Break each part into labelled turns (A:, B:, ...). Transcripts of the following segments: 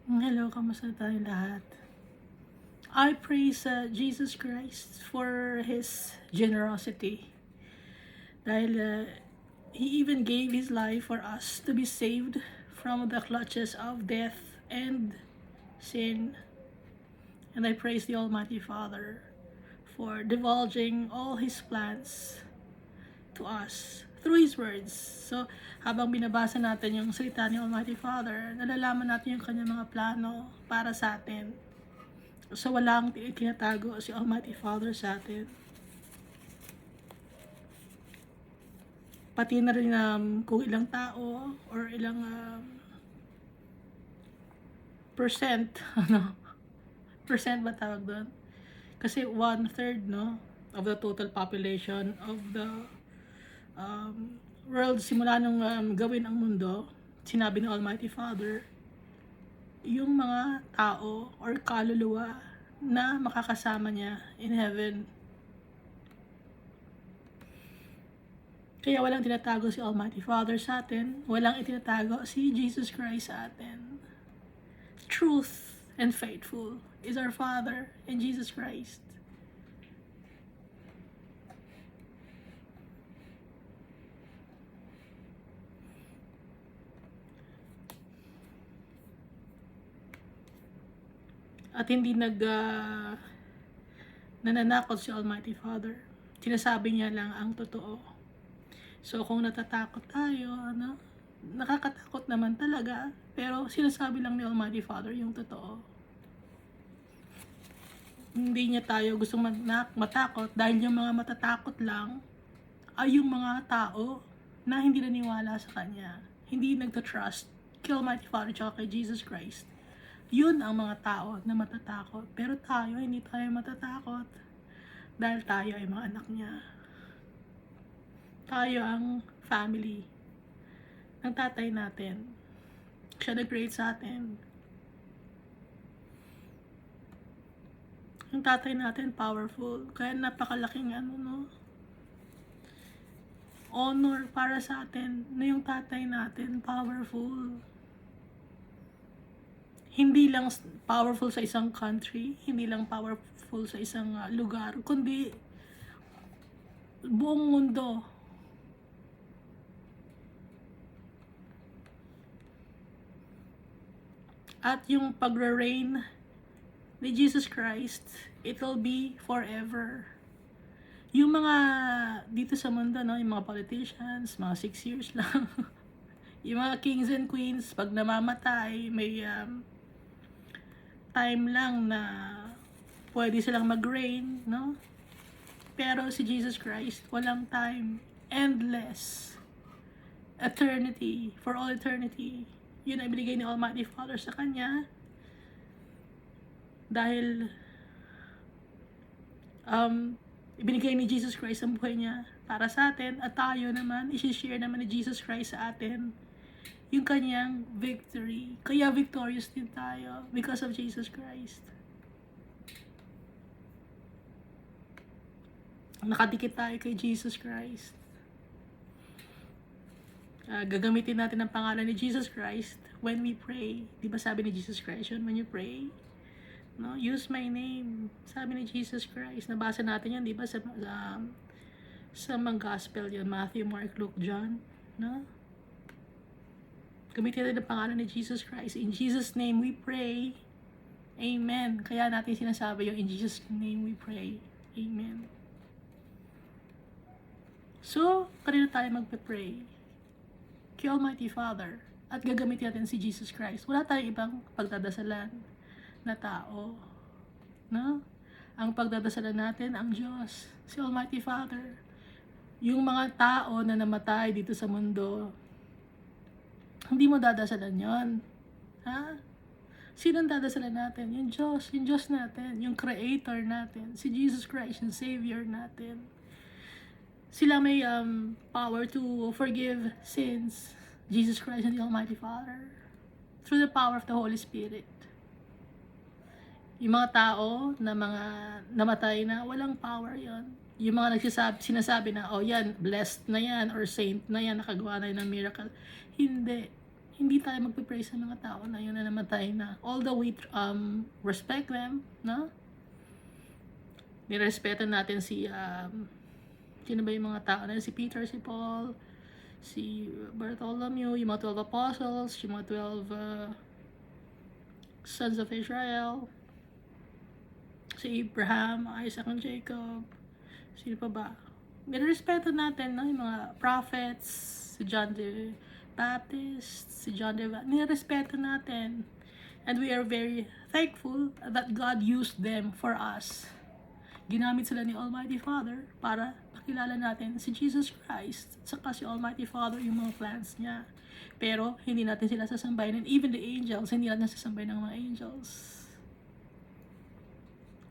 A: Hello, kamusta tayo lahat? I praise Jesus Christ for His generosity. Dahil He even gave His life for us to be saved from the clutches of death and sin. And I praise the Almighty Father for divulging all His plans to us through His words. So, habang binabasa natin yung salita ni Almighty Father, nalalaman natin yung kanyang mga plano para sa atin. So, walang tinatago si Almighty Father sa atin. Pati na rin kung ilang tao or ilang percent, percent ba tawag doon? Kasi 1/3, no, of the total population of the world, simula nung gawin ang mundo, sinabi ng Almighty Father, yung mga tao or kaluluwa na makakasama niya in heaven. Kaya walang tinatago si Almighty Father sa atin, walang itinatago si Jesus Christ sa atin. Truth and faithful is our Father and Jesus Christ. At hindi nananakot si Almighty Father. Sinasabi niya lang ang totoo. So kung natatakot tayo, nakakatakot naman talaga, pero sinasabi lang ni Almighty Father yung totoo. Hindi niya tayo gustong matakot dahil yung mga matatakot lang ay yung mga tao na hindi naniwala sa Kanya. Hindi nagtatrust kay Almighty Father at kay Jesus Christ. Yun ang mga tao na matatakot. Pero tayo, hindi tayo matatakot. Dahil tayo ay mga anak niya. Tayo ang family ng tatay natin. Siya nag-create sa atin. Yung tatay natin, powerful. Kaya napakalaking honor para sa atin na yung tatay natin, powerful. Hindi lang powerful sa isang country, hindi lang powerful sa isang lugar, kundi buong mundo. At yung pag-reign ni Jesus Christ, it will be forever. Yung mga dito sa mundo, no, yung mga politicians, mga 6 years lang. Yung mga kings and queens, pag namamatay, may time lang na pwede silang mag-reign, no? Pero si Jesus Christ, walang time. Endless. Eternity. For all eternity. Yun ay binigay ni Almighty Father sa Kanya. Dahil ibinigay ni Jesus Christ ang buhay niya para sa atin. At tayo naman, isi-share naman ni Jesus Christ sa atin yung kanyang victory. Kaya victorious din tayo because of Jesus Christ. Nakadikit tayo kay Jesus Christ. Gagamitin natin ang pangalan ni Jesus Christ when we pray. Di ba sabi ni Jesus Christ yun, when you pray? No, use my name. Sabi ni Jesus Christ. Nabasa natin yan, di ba, sa mga gospel yun, Matthew, Mark, Luke, John. No? Gamitin natin ang pangalan ni Jesus Christ. In Jesus' name we pray. Amen. Kaya natin sinasabi yung in Jesus' name we pray. Amen. So, kanina tayo magpe-pray? Kay Almighty Father. At gagamitin natin si Jesus Christ. Wala tayong ibang pagdadasalan na tao. No? Ang pagdadasalan natin, ang Diyos. Si Almighty Father. Yung mga tao na namatay dito sa mundo, hindi mo dadasalan yon. Ha? Sino ang dadasalan natin? Yung Diyos natin, yung Creator natin, si Jesus Christ, yung Savior natin. Sila may power to forgive sins. Jesus Christ and the Almighty Father. Through the power of the Holy Spirit. Yung mga tao na mga namatay na, walang power yon. Yung mga sinasabi na, oh yan, blessed na yan, or saint na yan, nakagawa na yan ng miracle. Hindi. hindi tayo magpe-pray sa mga tao na yun na namatay na. Although we respect them, no? Nirespeto natin si sino ba yung mga tao na si Peter, si Paul, si Bartholomew, yung mga 12 apostles, yung mga 12 sons of Israel, si Abraham, Isaac, and Jacob. Sino pa ba? Nirespeto natin, no? Yung mga prophets, si John the Baptist, si John the Baptist. Nirespeto natin. And we are very thankful that God used them for us. Ginamit sila ni Almighty Father para pakilala natin si Jesus Christ. Saka si Almighty Father yung mga plans niya. Pero hindi natin sila sasambahin. And even the angels, hindi natin sasambahin ng mga angels.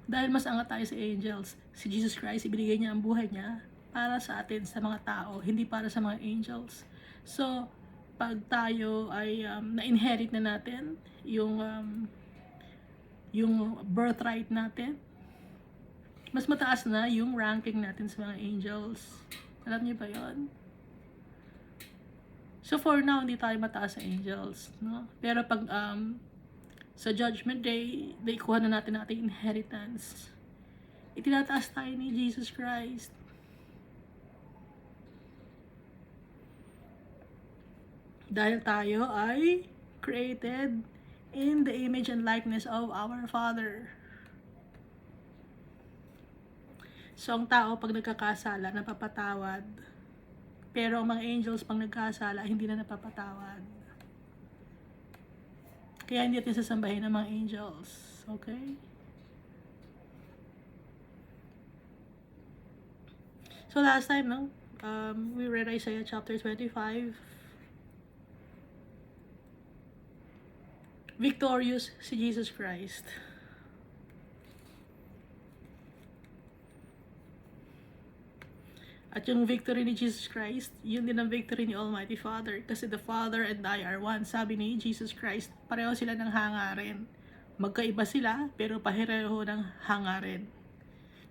A: Dahil mas angat tayo sa angels, si Jesus Christ, ibinigay niya ang buhay niya para sa atin, sa mga tao, hindi para sa mga angels. So, pag tayo ay na-inherit na natin yung birthright natin, mas mataas na yung ranking natin sa mga angels. Alam niyo ba yon? So, for now, hindi tayo mataas sa angels, no? Pero pag sa Judgment Day, ikuha na natin ating inheritance. Itinataas tayo ni Jesus Christ. Dahil tayo ay created in the image and likeness of our Father. So, ang tao pag nagkakasala, napapatawad. Pero ang mga angels pag nagkasala, hindi na napapatawad. Kaya hindi natin sasambahin ng mga angels. Okay? So last time, no? We read Isaiah chapter 25. Victorious si Jesus Christ. At yung victory ni Jesus Christ, yun din ang victory ni Almighty Father. Kasi the Father and I are one. Sabi ni Jesus Christ, pareho sila ng hangarin. Magkaiba sila, pero pareho ng hangarin.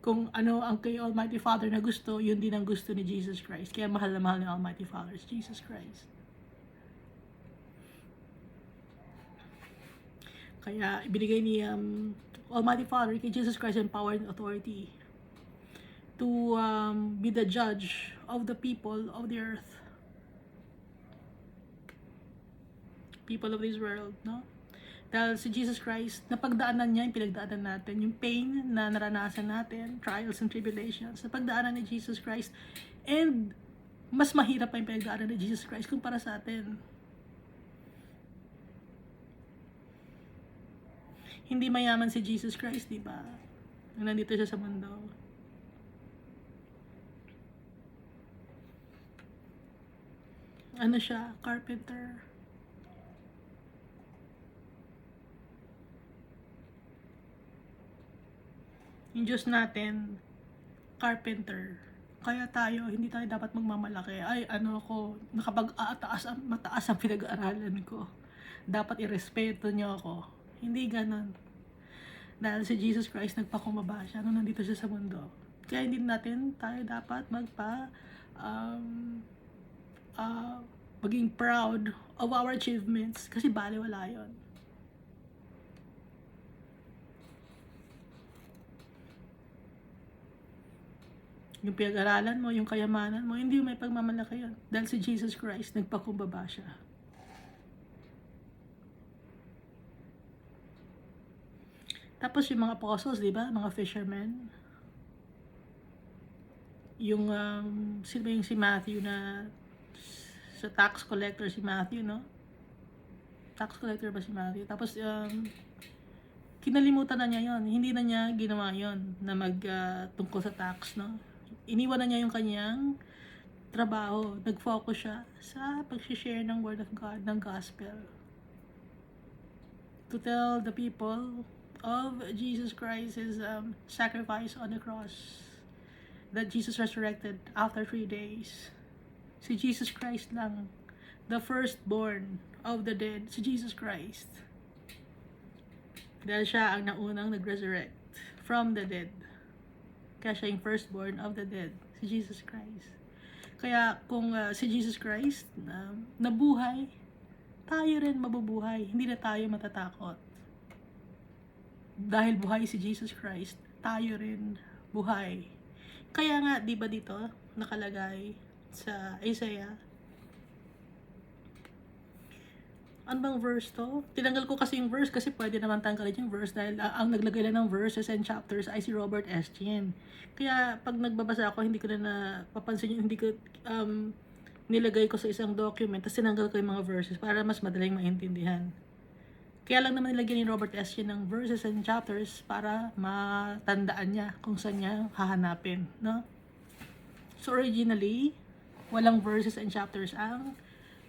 A: Kung ano ang kay Almighty Father na gusto, yun din ang gusto ni Jesus Christ. Kaya mahal na mahal ni Almighty Father is Jesus Christ. Kaya ibinigay ni Almighty Father kay Jesus Christ yung power and authority to be the judge of the people of the earth. People of this world, no? Dahil si Jesus Christ, napagdaanan niya yung pinagdaanan natin, yung pain na naranasan natin, trials and tribulations, napagdaanan ni Jesus Christ, and mas mahirap pa yung pinagdaanan ni Jesus Christ kumpara sa atin. Hindi mayaman si Jesus Christ, di ba? Nandito siya sa mundo. Ano siya? Carpenter. Yung Diyos natin, carpenter. Kaya tayo, hindi tayo dapat magmamalaki. Ay, ano ako, mataas ang pinag-aaralan ko. Dapat irespeto niyo ako. Hindi ganon. Dahil si Jesus Christ, nagpakumbaba siya nung nandito siya sa mundo. Kaya hindi natin tayo dapat maging proud of our achievements kasi baliwala yun. Yung pinag-aralan mo, yung kayamanan mo, hindi may pagmamalaki yun. Dahil si Jesus Christ, nagpakumbaba siya. Tapos yung mga apostles, di ba? Mga fishermen. Yung, sino ba yung si Matthew na sa tax collector si Matthew, no? Tax collector ba si Matthew? Tapos, kinalimutan na niya yon. Hindi na niya ginawa yon na tungkol sa tax, no? Iniwan na niya yung kanyang trabaho. Nag-focus siya sa pag-share ng Word of God, ng Gospel. To tell the people of Jesus Christ's sacrifice on the cross. That Jesus resurrected after 3 days. Si Jesus Christ lang, the firstborn of the dead, si Jesus Christ. Dahil siya ang naunang nag-resurrect from the dead. Kaya siya yung firstborn of the dead, si Jesus Christ. Kaya kung si Jesus Christ nabuhay tayo rin mabubuhay. Hindi na tayo matatakot. Dahil buhay si Jesus Christ, tayo rin buhay. Kaya nga, di ba dito, nakalagay sa Isaiah, ano bang verse to? Tinanggal ko kasi yung verse kasi pwede naman tanggalin yung verse dahil ang naglagay lang ng verses and chapters ay si Robert S. Chin. Kaya pag nagbabasa ako, hindi ko na napapansin yung hindi ko nilagay ko sa isang document tapos tinanggal ko yung mga verses para mas madaling maintindihan. Kaya lang naman nilagyan ni Robert S. Chin ng verses and chapters para matandaan niya kung saan niya hahanapin, no? So originally, walang verses and chapters ang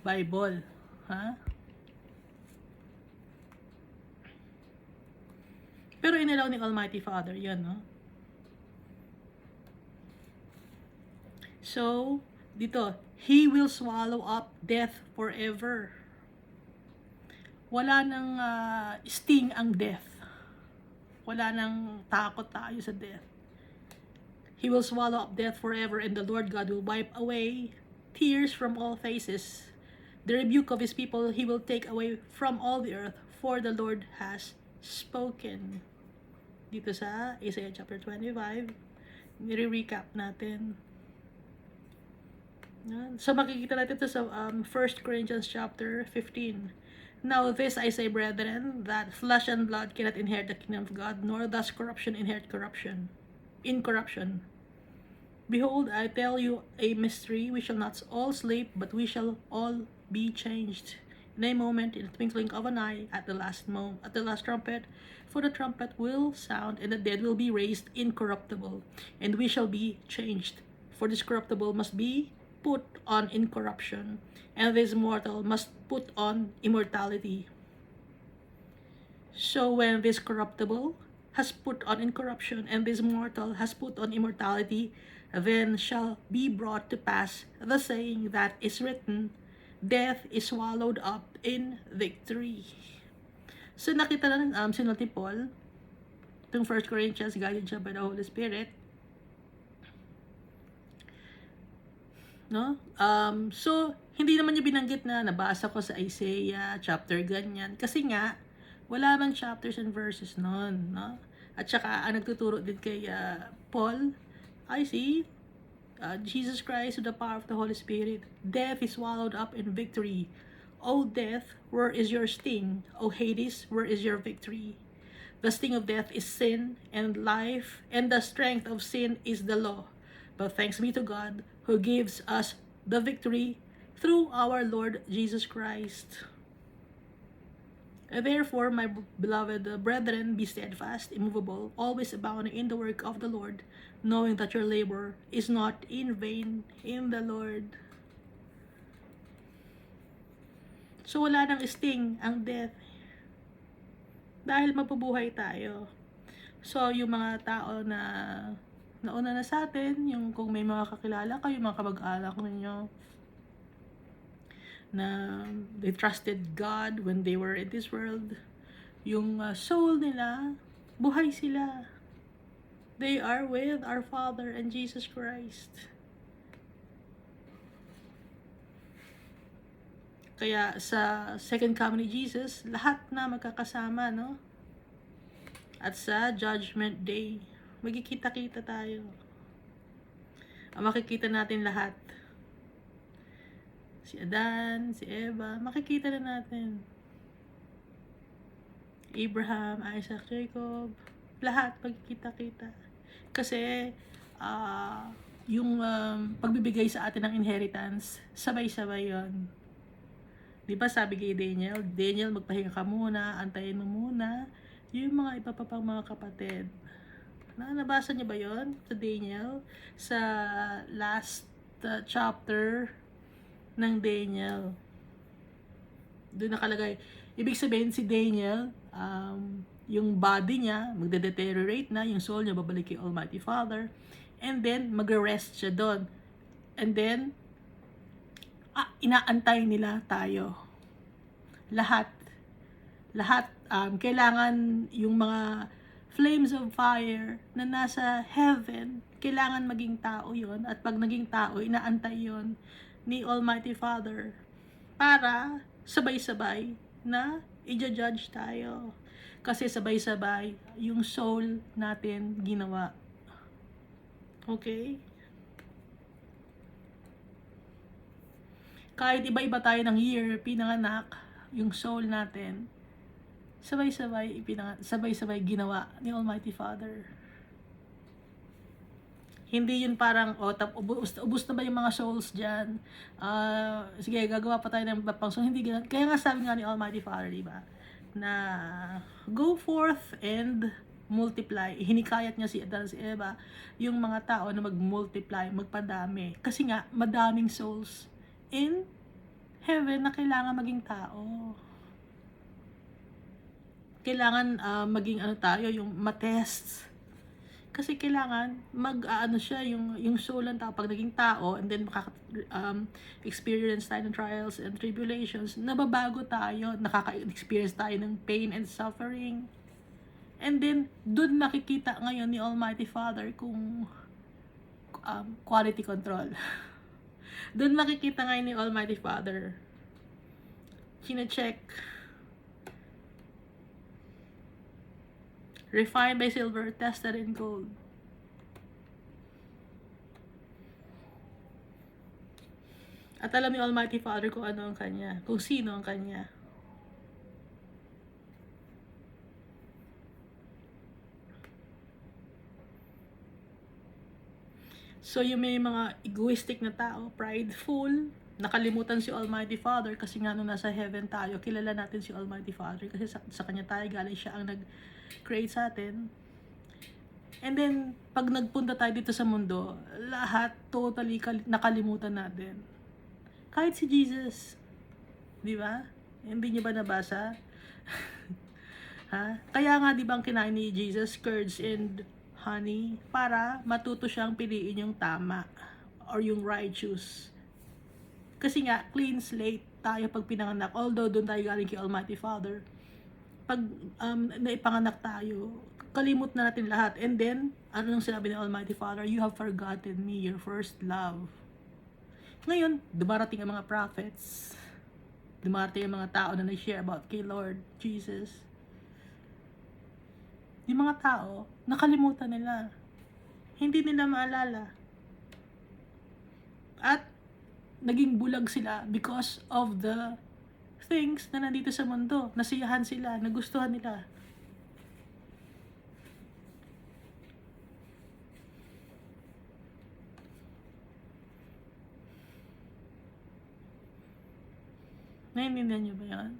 A: Bible, ha? Pero inilaw ni Almighty Father, yun, no? So, dito, He will swallow up death forever. Wala nang sting ang death. Wala nang takot tayo sa death. He will swallow up death forever, and the Lord God will wipe away tears from all faces. The rebuke of His people He will take away from all the earth, for the Lord has spoken. Dito sa Isaiah chapter 25, nire-recap natin. So makikita natin ito sa 1 Corinthians chapter 15. Now this I say, brethren, that flesh and blood cannot inherit the kingdom of God, nor does corruption inherit incorruption. Behold, I tell you a mystery, we shall not all sleep, but we shall all be changed. In a moment, in the twinkling of an eye, at the last trumpet, for the trumpet will sound, and the dead will be raised incorruptible, and we shall be changed. For this corruptible must be put on incorruption, and this mortal must put on immortality. So when this corruptible has put on incorruption, and this mortal has put on immortality, then shall be brought to pass the saying that is written, death is swallowed up in victory. So nakita na sinulat ni Paul, itong 1 Corinthians, guided siya by the Holy Spirit. No? So, hindi naman niya binanggit na nabasa ko sa Isaiah, chapter ganyan. Kasi nga, wala man chapters and verses nun. No? At saka, nagtuturo din kay Paul, I see, Jesus Christ with the power of the Holy Spirit. Death is swallowed up in victory. O death, where is your sting? O Hades, where is your victory? The sting of death is sin, and life, and the strength of sin is the law. But thanks be to God, who gives us the victory through our Lord Jesus Christ. Therefore, my beloved brethren, be steadfast, immovable, always abounding in the work of the Lord, knowing that your labor is not in vain in the Lord. So, wala nang sting ang death. Dahil mabubuhay tayo. So, yung mga tao na nauna na sa atin, yung kung may mga kakilala kayo, mga kamag-alak ninyo, na they trusted God when they were in this world, yung soul nila, buhay sila. They are with our Father and Jesus Christ. Kaya sa second coming ni Jesus, lahat na magkakasama, no? At sa Judgment Day, magkikita-kita tayo. Makikita natin lahat. Si Adan, si Eva, makikita na natin. Abraham, Isaac, Jacob, lahat magkikita-kita. Kasi, yung pagbibigay sa atin ng inheritance, sabay-sabay yon. Di ba sabi kay Daniel, magpahinga ka muna, antayin mo muna, yung mga iba pa pang mga kapatid. Nabasa niyo ba yon sa Daniel? Sa last chapter ng Daniel. Doon nakalagay, ibig sabihin si Daniel, yung body niya, magde-deteriorate na, yung soul niya babalik kay Almighty Father, and then magre-rest siya doon. And then, inaantay nila tayo. Lahat, kailangan yung mga flames of fire na nasa heaven, kailangan maging tao yon. At pag naging tao, inaantay yon ni Almighty Father para sabay-sabay na i-judge tayo. Kasi sabay-sabay yung soul natin ginawa. Okay? Kahit iba-iba tayo ng year, pinanganak, yung soul natin, sabay-sabay ginawa ni Almighty Father. Hindi yun parang, ubus na ba yung mga souls dyan? Sige, gagawa pa tayo ng pang soul. Hindi ganun. Kaya nga sabi nga ni Almighty Father, diba? Na, go forth and multiply. Hinikayat niya si Adan, si Eva, yung mga tao na mag-multiply, magpadami. Kasi nga, madaming souls in heaven na kailangan maging tao. Kailangan maging tayo, yung matest. Kasi kailangan siya, yung soul ng tao pag naging tao, and then experience tayo ng trials and tribulations, nababago tayo, nakaka-experience tayo ng pain and suffering. And then doon nakikita ngayon ni Almighty Father kung quality control. Doon makikita ngayon ni Almighty Father, chine-check, refined by silver, tested in gold. At alam ni Almighty Father kung ano ang kanya, kung sino ang kanya. So yung may mga egoistic na tao, prideful, nakalimutan si Almighty Father kasi nga nung nasa heaven tayo, kilala natin si Almighty Father kasi sa kanya tayo galing, siya ang nag-create sa atin. And then, pag nagpunta tayo dito sa mundo, lahat totally nakalimutan natin. Kahit si Jesus, di ba? Hindi niyo ba nabasa? Ha? Kaya nga di ba ang kinain ni Jesus, curds and honey, para matuto siyang piliin yung tama or yung righteous. Kasi nga, clean slate tayo pag pinanganak. Although doon tayo galing kay Almighty Father, pag naipanganak tayo, kalimot na natin lahat. And then, ano nang sinabi ni Almighty Father? You have forgotten me, your first love. Ngayon, dumarating ang mga prophets. Dumarating ang mga tao na nag-share about kay Lord Jesus. Yung mga tao, nakalimutan nila. Hindi nila maalala. At, naging bulag sila because of the things na nandito sa mundo. Nasiyahan sila, nagustuhan nila. Naiintindihan niyo ba yan?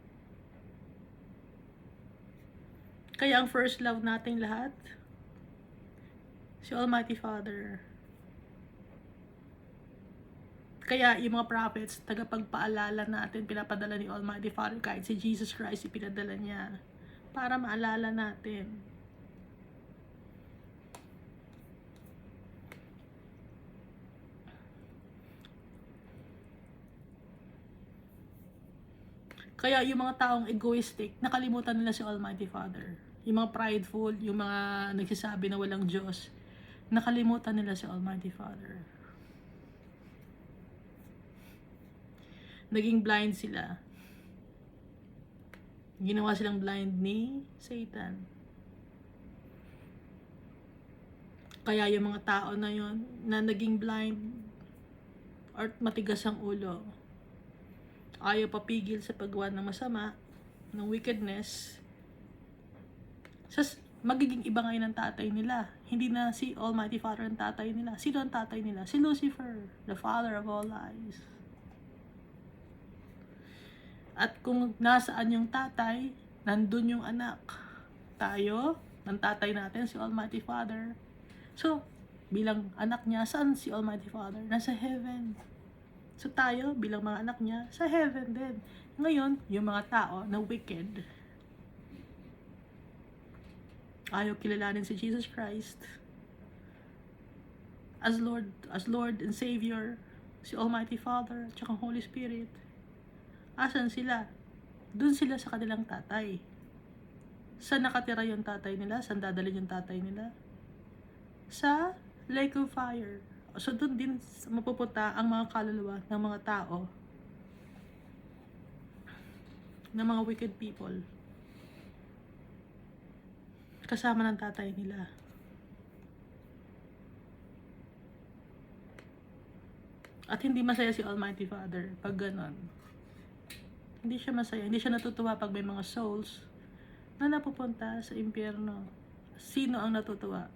A: Kaya ang first love nating lahat, si Almighty Father. Kaya yung mga prophets, tagapagpaalala natin, pinapadala ni Almighty Father, kahit si Jesus Christ, ipinadala niya, para maalala natin. Kaya yung mga taong egoistic, nakalimutan nila si Almighty Father. Yung mga prideful, yung mga nagsasabi na walang Diyos, nakalimutan nila si Almighty Father. Naging blind sila. Ginawa silang blind ni Satan. Kaya yung mga tao na yon na naging blind or matigas ang ulo, ayaw papigil sa paggawa ng masama, ng wickedness, magiging iba ngayon ang tatay nila. Hindi na si Almighty Father ang tatay nila. Sino ang tatay nila? Si Lucifer, the father of all lies. At kung nasaan yung tatay, nandun yung anak. Tayo, ng tatay natin, si Almighty Father. So, bilang anak niya, saan si Almighty Father? Nasa heaven. So tayo, bilang mga anak niya, sa heaven din. Ngayon, yung mga tao na wicked, ayaw kilalanin si Jesus Christ as Lord and Savior, si Almighty Father, tsaka Holy Spirit. Asan sila? Doon sila sa kanilang tatay. Saan nakatira yung tatay nila? Saan dadalhin yung tatay nila? Sa lake of fire. So doon din mapupunta ang mga kaluluwa ng mga tao ng mga wicked people. Kasama ng tatay nila. At hindi masaya si Almighty Father pag ganon. Hindi siya masaya, hindi siya natutuwa pag may mga souls na napupunta sa impyerno. Sino ang natutuwa?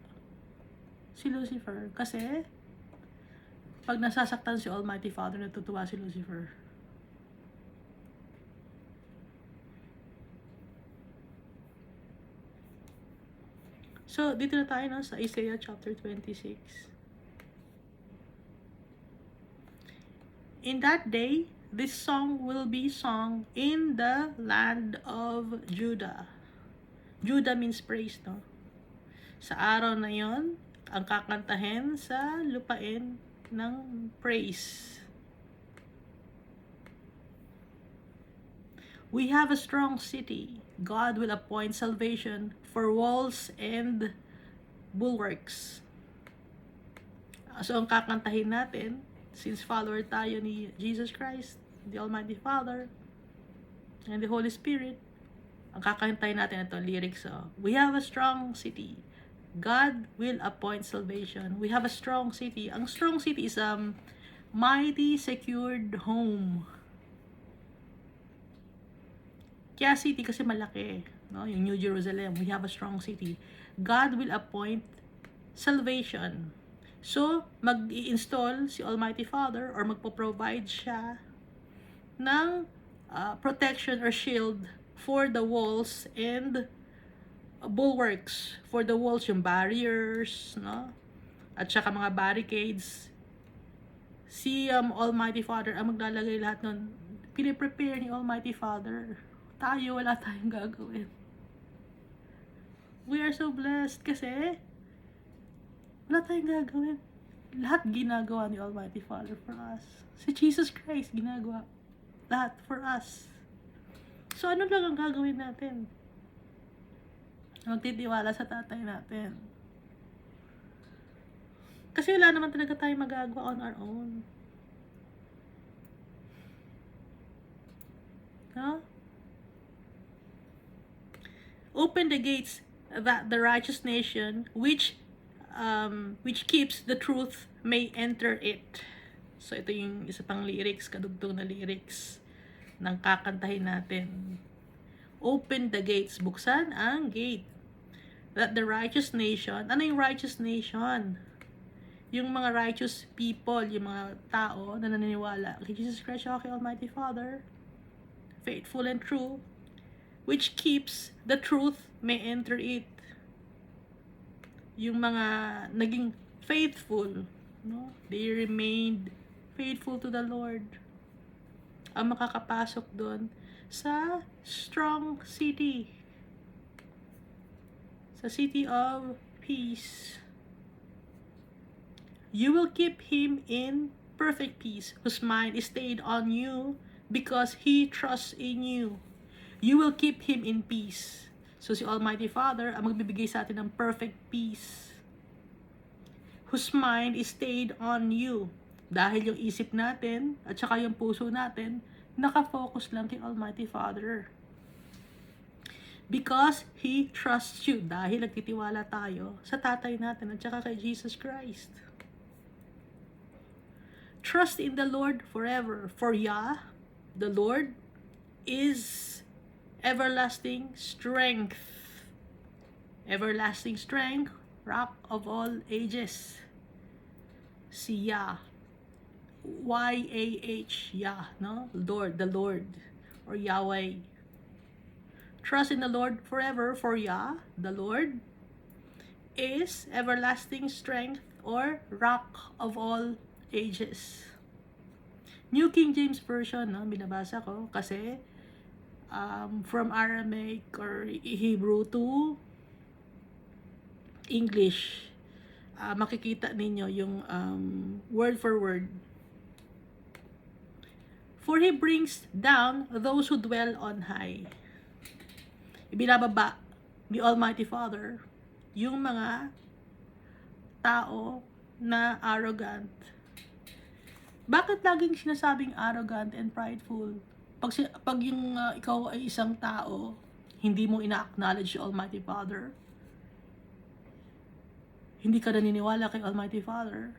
A: Si Lucifer. Kasi pag nasasaktan si Almighty Father, natutuwa si Lucifer. So, dito na tayo sa Isaiah chapter 26. In that day, this song will be sung in the land of Judah. Judah means praise, no? Sa araw na yon, ang kakantahin sa lupain ng praise. We have a strong city. God will appoint salvation for walls and bulwarks. So, ang kakantahin natin, since follower tayo ni Jesus Christ, the Almighty Father, and the Holy Spirit, ang kakantahin natin ito, lyrics. We have a strong city. God will appoint salvation. We have a strong city. Ang strong city is a mighty secured home. Kaya city kasi malaki, no? Yung New Jerusalem, we have a strong city. God will appoint salvation. So, mag-i-install si Almighty Father or magpo-provide siya ng protection or shield for the walls and bulwarks. For the walls, yung barriers, no? At saka mga barricades. Si Almighty Father ang maglalagay lahat nun. Piniprepare ni Almighty Father. Tayo, wala tayong gagawin. We are so blessed kasi wala tayong gagawin. Lahat ginagawa ni Almighty Father for us. Si Jesus Christ ginagawa lahat for us. So ano lang ang gagawin natin? Magtitiwala sa tatay natin. Kasi wala naman talaga tayong magagawa on our own. Huh? Open the gates that the righteous nation which keeps the truth may enter it. So ito yung isa pang lyrics, kadugtong na lyrics ng kakantahin natin. Open the gates, buksan ang gate that the righteous nation. Ano yung righteous nation? Yung mga righteous people, yung mga tao na naniniwala kay Jesus Christ, kay Almighty Father, faithful and true, which keeps the truth may enter it. Yung mga naging faithful, no? They remained faithful to the Lord. Ang makakapasok doon sa strong city. Sa city of peace. You will keep him in perfect peace, whose mind is stayed on you because he trusts in you. You will keep him in peace. So si Almighty Father ang magbibigay sa atin ng perfect peace. Whose mind is stayed on you. Dahil yung isip natin at saka yung puso natin nakafocus lang kay Almighty Father. Because He trusts you. Dahil nagtitiwala tayo sa tatay natin at saka kay Jesus Christ. Trust in the Lord forever. For Yah, the Lord, is everlasting strength. Everlasting strength, rock of all ages. Si Yah. Y-A-H, Yah, no? Lord, the Lord, or Yahweh. Trust in the Lord forever, for Yah, the Lord, is everlasting strength, or rock of all ages. New King James Version, no? Binabasa ko, kasi from Aramaic or Hebrew to English, makikita ninyo yung word for word. For He brings down those who dwell on high. Ibinababa ni Almighty Father yung mga tao na arrogant. Bakit laging sinasabing arrogant and prideful? pag yung ikaw ay isang tao, hindi mo ina-acknowledge yung Almighty Father, hindi ka naniniwala kay Almighty Father,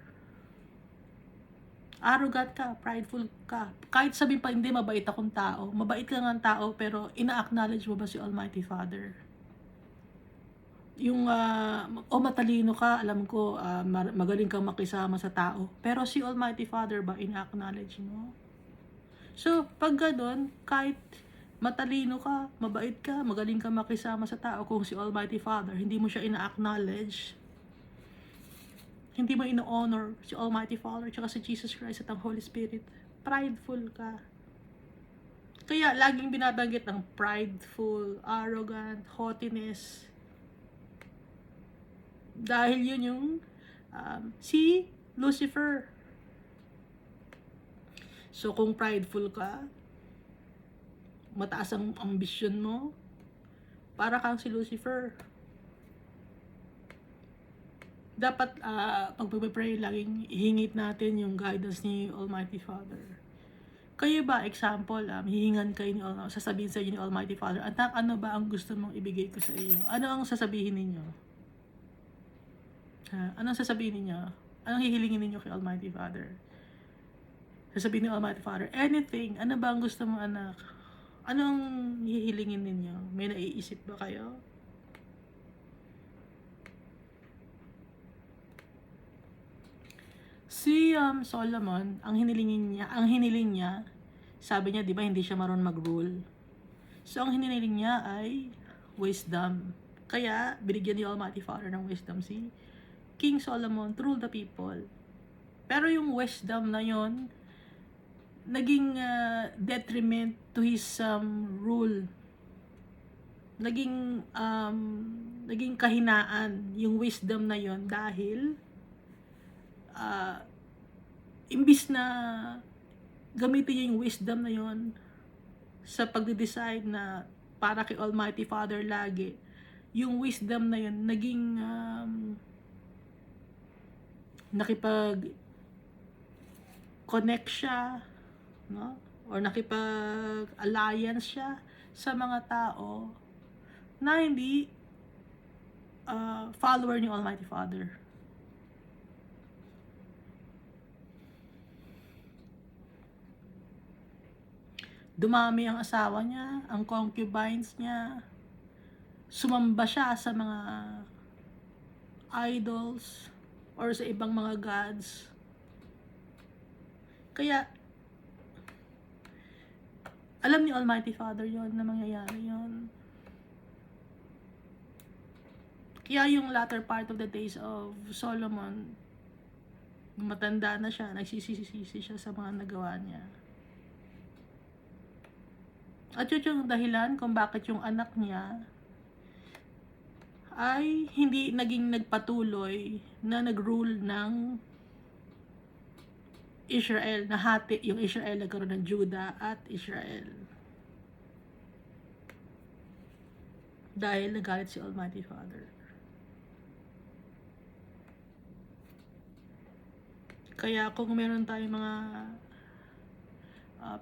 A: arrogant ka, prideful ka, kahit sabihin pa hindi, mabait akong tao, mabait ka nga tao, pero ina-acknowledge mo ba si Almighty Father? Yung matalino ka, alam ko, magaling kang makisama sa tao, pero si Almighty Father ba ina-acknowledge mo? So, pag ganun, kahit matalino ka, mabait ka, magaling kang makisama sa tao, kung si Almighty Father, hindi mo siya ina-acknowledge, hindi mo ino-honor si Almighty Father, tsaka si Jesus Christ at ang Holy Spirit, prideful ka. Kaya, laging binabanggit ng prideful, arrogant, haughtiness. Dahil yun yung si Lucifer. So, kung prideful ka, mataas ang ambisyon mo, para kang si Lucifer. Dapat, pag pray, laging hingit natin yung guidance ni Almighty Father. Kayo ba, example, hihingan kayo sasabihin sa inyo ni Almighty Father, anak, ano ba ang gusto mong ibigay ko sa iyo? Ano ang sasabihin ninyo? Anong sasabihin ninyo? Anong hihilingin ninyo kay Almighty Father? Sasabihin ni Almighty Father, anything. Ano ba ang gusto mo, anak? Anong hihilingin ninyo? May naiisip ba kayo? Si Solomon, ang hiniling niya, sabi niya, di ba, hindi siya marunong mag-rule. So, ang hiniling niya ay wisdom. Kaya, binigyan ni Almighty Father ng wisdom si King Solomon to rule the people. Pero yung wisdom na yon naging detriment to his rule. Naging kahinaan yung wisdom na yon dahil imbis na gamitin niya yung wisdom na yon sa pagde-decide na para kay Almighty Father lagi, yung wisdom na yon naging nakipag-connect siya, no? Or nakipag-alliance siya sa mga tao na hindi follower ni Almighty Father. Dumami ang asawa niya, ang concubines niya, sumamba siya sa mga idols or sa ibang mga gods. Kaya, alam ni Almighty Father yon na mangyayari yon. Kaya yung latter part of the days of Solomon, matanda na siya, nagsisisi siya sa mga nagawa niya. At yun yung dahilan kung bakit yung anak niya ay hindi naging nagpatuloy na nag-rule ng Israel, na hati yung Israel, nagkaroon ng Judah at Israel. Dahil nagalit si Almighty Father. Kaya kung meron tayong mga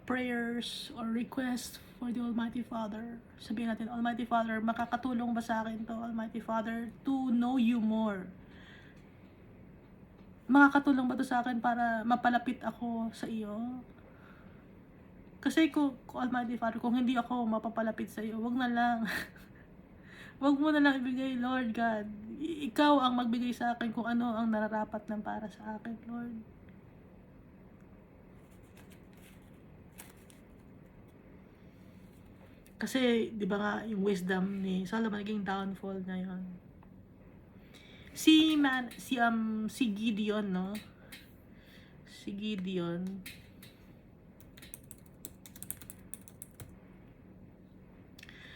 A: prayers or requests for the Almighty Father, sabihin natin, Almighty Father, makakatulong ba sa akin to, Almighty Father, to know you more? Makakatulong ba to sa akin para mapalapit ako sa iyo? Kasi kung Almighty Father, kung hindi ako mapapalapit sa iyo, wag na lang. Wag mo na lang ibigay, Lord God. Ikaw ang magbigay sa akin kung ano ang nararapat ng para sa akin, Lord. Kasi, di ba nga, yung wisdom ni Solomon, naging downfall na yun. Si Gideon, no? Si Gideon.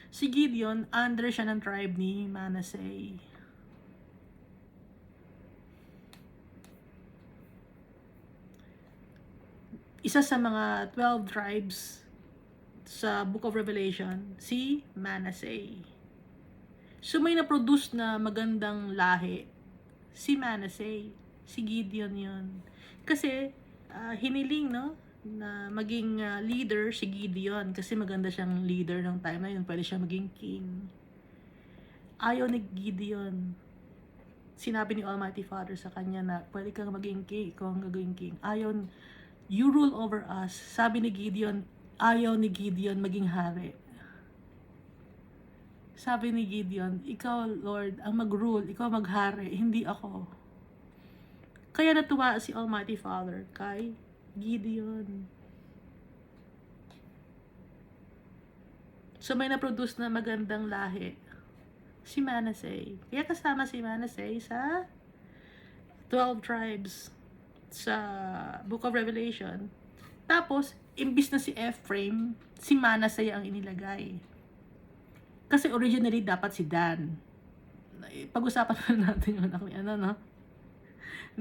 A: Si Gideon, under siya ng tribe ni Manasseh. Isa sa mga 12 tribes sa Book of Revelation, si Manasseh. So may na-produce na magandang lahi, si Manasseh, si Gideon yun. Kasi hiniling, no? na maging leader si Gideon kasi maganda siyang leader ng time na yun, pwede siya maging king. Ayaw ni Gideon. Sinabi ni Almighty Father sa kanya na pwede kang maging king, ikaw ang gagawing king. Ayaw, you rule over us. Sabi ni Gideon, ayaw ni Gideon maging hari. Sabi ni Gideon, ikaw Lord ang mag-rule, ikaw mag-hari, hindi ako. Kaya natuwa si Almighty Father kay Gideon. So may na-produce na magandang lahi si Manasseh. Kaya kasama si Manasseh sa 12 tribes sa Book of Revelation. Tapos, imbis na si Ephraim, si Manasseh ang inilagay. Kasi originally dapat si Dan. Pag-usapan natin yun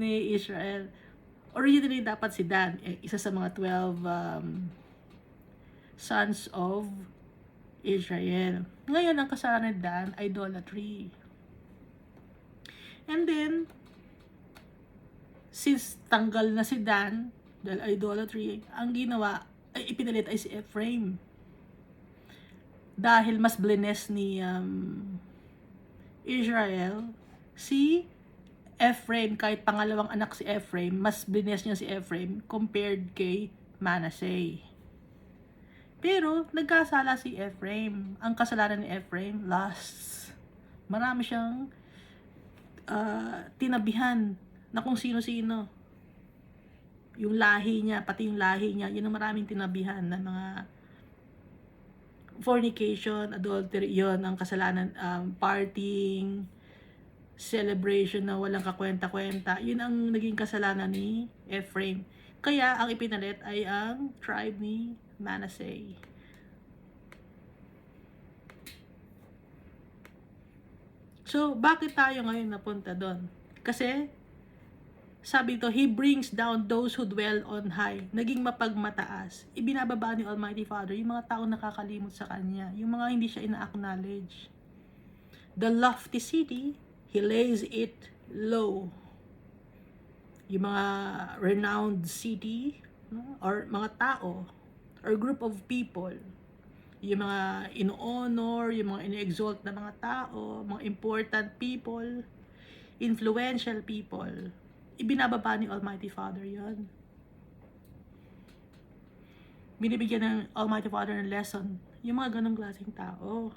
A: ni Israel. Originally dapat si Dan, isa sa mga 12 sons of Israel. Ngayon, ang kasalanan ni Dan, idolatry. And then, since tanggal na si Dan, dahil idolatry, ang ginawa, ay ipinalit ay si Ephraim. Dahil mas blines ni Israel, si Ephraim, kahit pangalawang anak si Ephraim, mas blines niya si Ephraim compared kay Manasseh. Pero, nagkasala si Ephraim. Ang kasalanan ni Ephraim, lust. Marami siyang tinabihan na kung sino-sino. Yung lahi niya, pati yung lahi niya, yun ang maraming tinabihan na mga fornication, adultery, yun ang kasalanan, partying, celebration na walang kakwenta-kwenta, yun ang naging kasalanan ni Ephraim. Kaya ang ipinalit ay ang tribe ni Manasseh. So, bakit tayo ngayon napunta doon? Kasi, sabi ito, He brings down those who dwell on high. Naging mapagmataas. Ibinababa ni Almighty Father yung mga tao nakakalimot sa Kanya. Yung mga hindi siya ina-acknowledge. The lofty city, He lays it low. Yung mga renowned city, or mga tao, or group of people, yung mga in-honor, yung mga in-exalt na mga tao, mga important people, influential people, ibinababa ni Almighty Father yon. Binibigyan ng Almighty Father ng lesson yung mga ganong klaseng tao.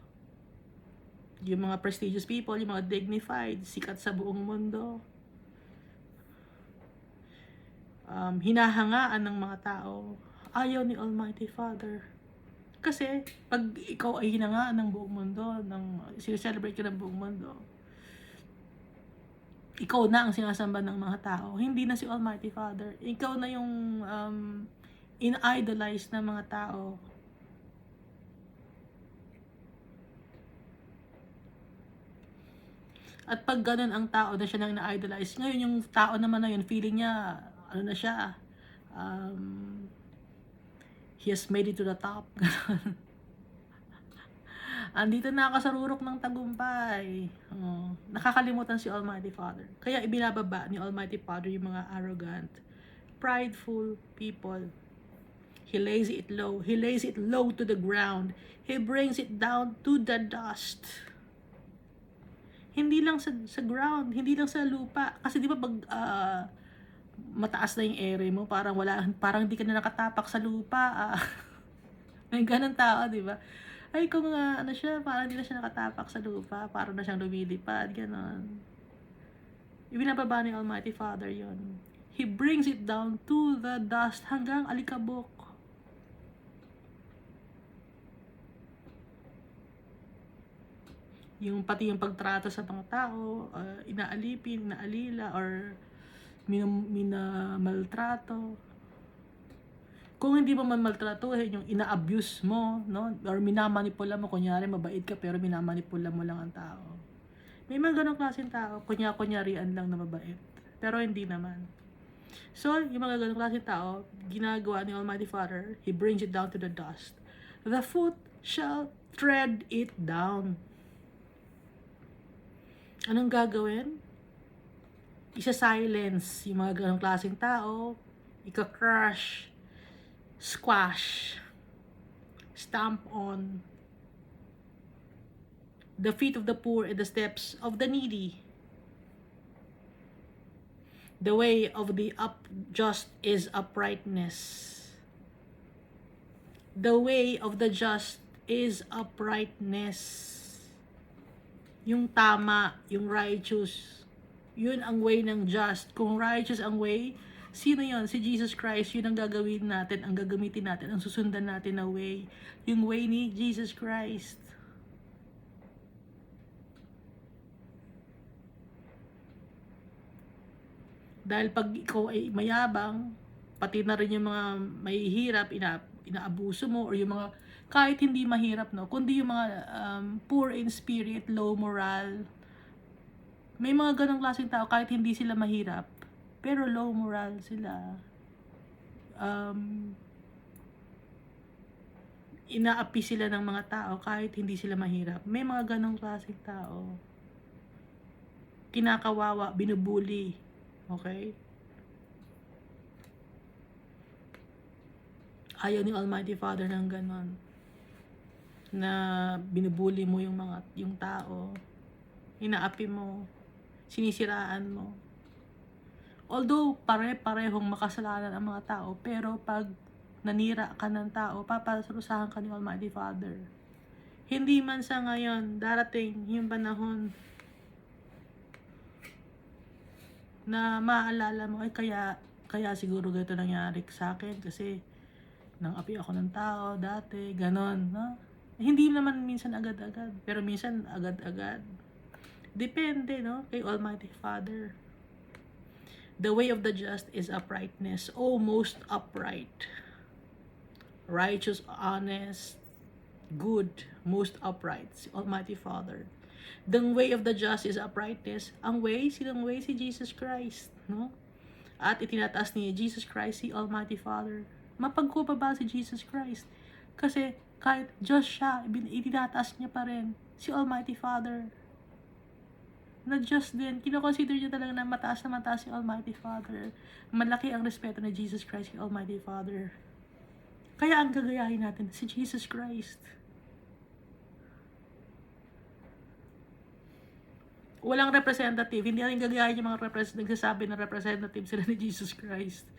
A: Yung mga prestigious people, yung mga dignified, sikat sa buong mundo. Hinahangaan ng mga tao. Ayaw ni Almighty Father. Kasi, pag ikaw ay hinangaan ng buong mundo, sineselebrate ka ng buong mundo, ikaw na ang sinasamba ng mga tao. Hindi na si Almighty Father. Ikaw na yung in-idolize ng mga tao. At pag ganun ang tao na siya nang na-idolize, ngayon yung tao naman na yun, feeling niya, ano na siya, he has made it to the top. Andito na ako sa rurok ng tagumpay. Nakakalimutan si Almighty Father. Kaya ibinababa ni Almighty Father yung mga arrogant, prideful people. He lays it low. He lays it low to the ground. He brings it down to the dust. Hindi lang sa ground, hindi lang sa lupa. Kasi di ba pag mataas na yung ere mo, parang hindi ka na nakatapak sa lupa. May ganun tao, di ba? Ay, kung ano siya, parang hindi na siya nakatapak sa lupa, parang na siyang lumilipad, ganon. Ibinababa ni Almighty Father yon. He brings it down to the dust hanggang alikabok. Yung pati yung pagtrato sa mga tao, inaalipin, inaalila, or minamaltrato. Kung hindi mo man maltratuhin, yung ina-abuse mo, no? Or minamanipula mo, kunyari mabait ka pero minamanipula mo lang ang tao. May mga ganong klaseng tao, kunyarian lang na mabait. Pero hindi naman. So, yung mga ganong klaseng tao, ginagawa ni Almighty Father, He brings it down to the dust. The foot shall tread it down. Anong gagawin? Isa-silence yung mga ganong klaseng tao, ika-crush, squash, stamp on the feet of the poor and the steps of the needy. The way of the just is uprightness. The way of the just is uprightness. Yung tama, yung righteous, yun ang way ng just. Kung righteous ang way, sino yon? Si Jesus Christ. Yun ang gagawin natin, ang gagamitin natin, ang susundan natin na way. Yung way ni Jesus Christ. Dahil pag ikaw ay mayabang, pati na rin yung mga mahihirap, inaabuso mo, or yung mga kahit hindi mahirap, no, kundi yung mga poor in spirit, low moral. May mga ganong klaseng tao kahit hindi sila mahirap, pero low moral sila. Inaapi sila ng mga tao kahit hindi sila mahirap. May mga ganong klaseng tao. Kinakawawa, binubuli. Okay? Ayaw ni Almighty Father ng ganon, na binubuli mo yung tao, inaapi mo, sinisiraan mo. Although pare-parehong makasalanan ang mga tao, pero pag nanira ka ng tao, papasarusahan ka ni Almighty Father. Hindi man sa ngayon, darating yung panahon na maaalala mo, ay kaya siguro ganito nangyari sa akin kasi nang api ako ng tao dati, ganon, no? Hindi naman minsan agad-agad, pero minsan agad-agad. Depende, no? Kay Almighty Father. The way of the just is uprightness. Oh, most upright. Righteous, honest, good, most upright. Si Almighty Father. The way of the just is uprightness. Ang way, sinong way? Si Jesus Christ, no? At itinataas ni Jesus Christ si Almighty Father. Mapagkubaba si Jesus Christ. Kasi kahit Diyos siya, itinataas niya pa rin si Almighty Father. Na Diyos din, kinoconsider niya talaga na mataas si Almighty Father. Malaki ang respeto ni Jesus Christ kay Almighty Father. Kaya ang gagayahin natin si Jesus Christ. Walang representative. Hindi natin gagayahin yung mga nagsasabi na representative sila ni Jesus Christ.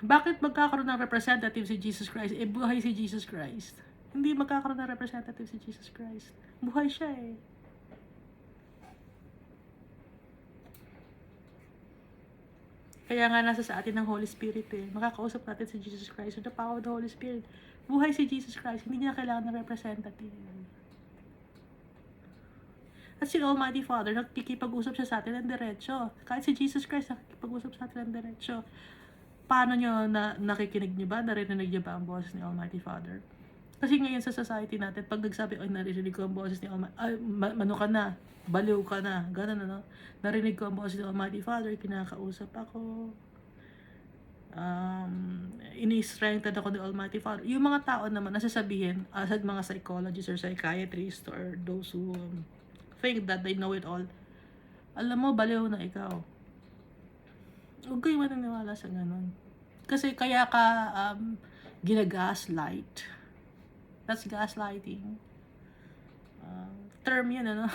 A: Bakit magkakaroon ng representative si Jesus Christ? Buhay si Jesus Christ. Hindi magkakaroon ng representative si Jesus Christ. Buhay siya eh. Kaya nga nasa sa atin ng Holy Spirit eh. Makakausap natin si Jesus Christ with the power of the Holy Spirit. Buhay si Jesus Christ. Hindi niya kailangan ng representative. At si Almighty Father, nakikipag-usap siya sa atin ng diretso. Kahit si Jesus Christ, nakikipag-usap sa atin ng diretso. Paano nyo nakikinig nyo ba? Narinig nyo ba ang boses ni Almighty Father? Kasi ngayon sa society natin, pag nagsabi, ay narinig ko ang boses ni Almighty, ay mano ka na, baliw ka na, gano'n ano. Narinig ko ang boses ni Almighty Father, kinakausap ako, ini-strengthen ako ni Almighty Father. Yung mga tao naman, nasasabihin, sa mga psychologists or psychiatrists or those who think that they know it all, alam mo, baliw na ikaw. Huwag kayo mananiwala sa ganun. Kasi kaya ka ginagaslight. That's gaslighting. Term yun, ano?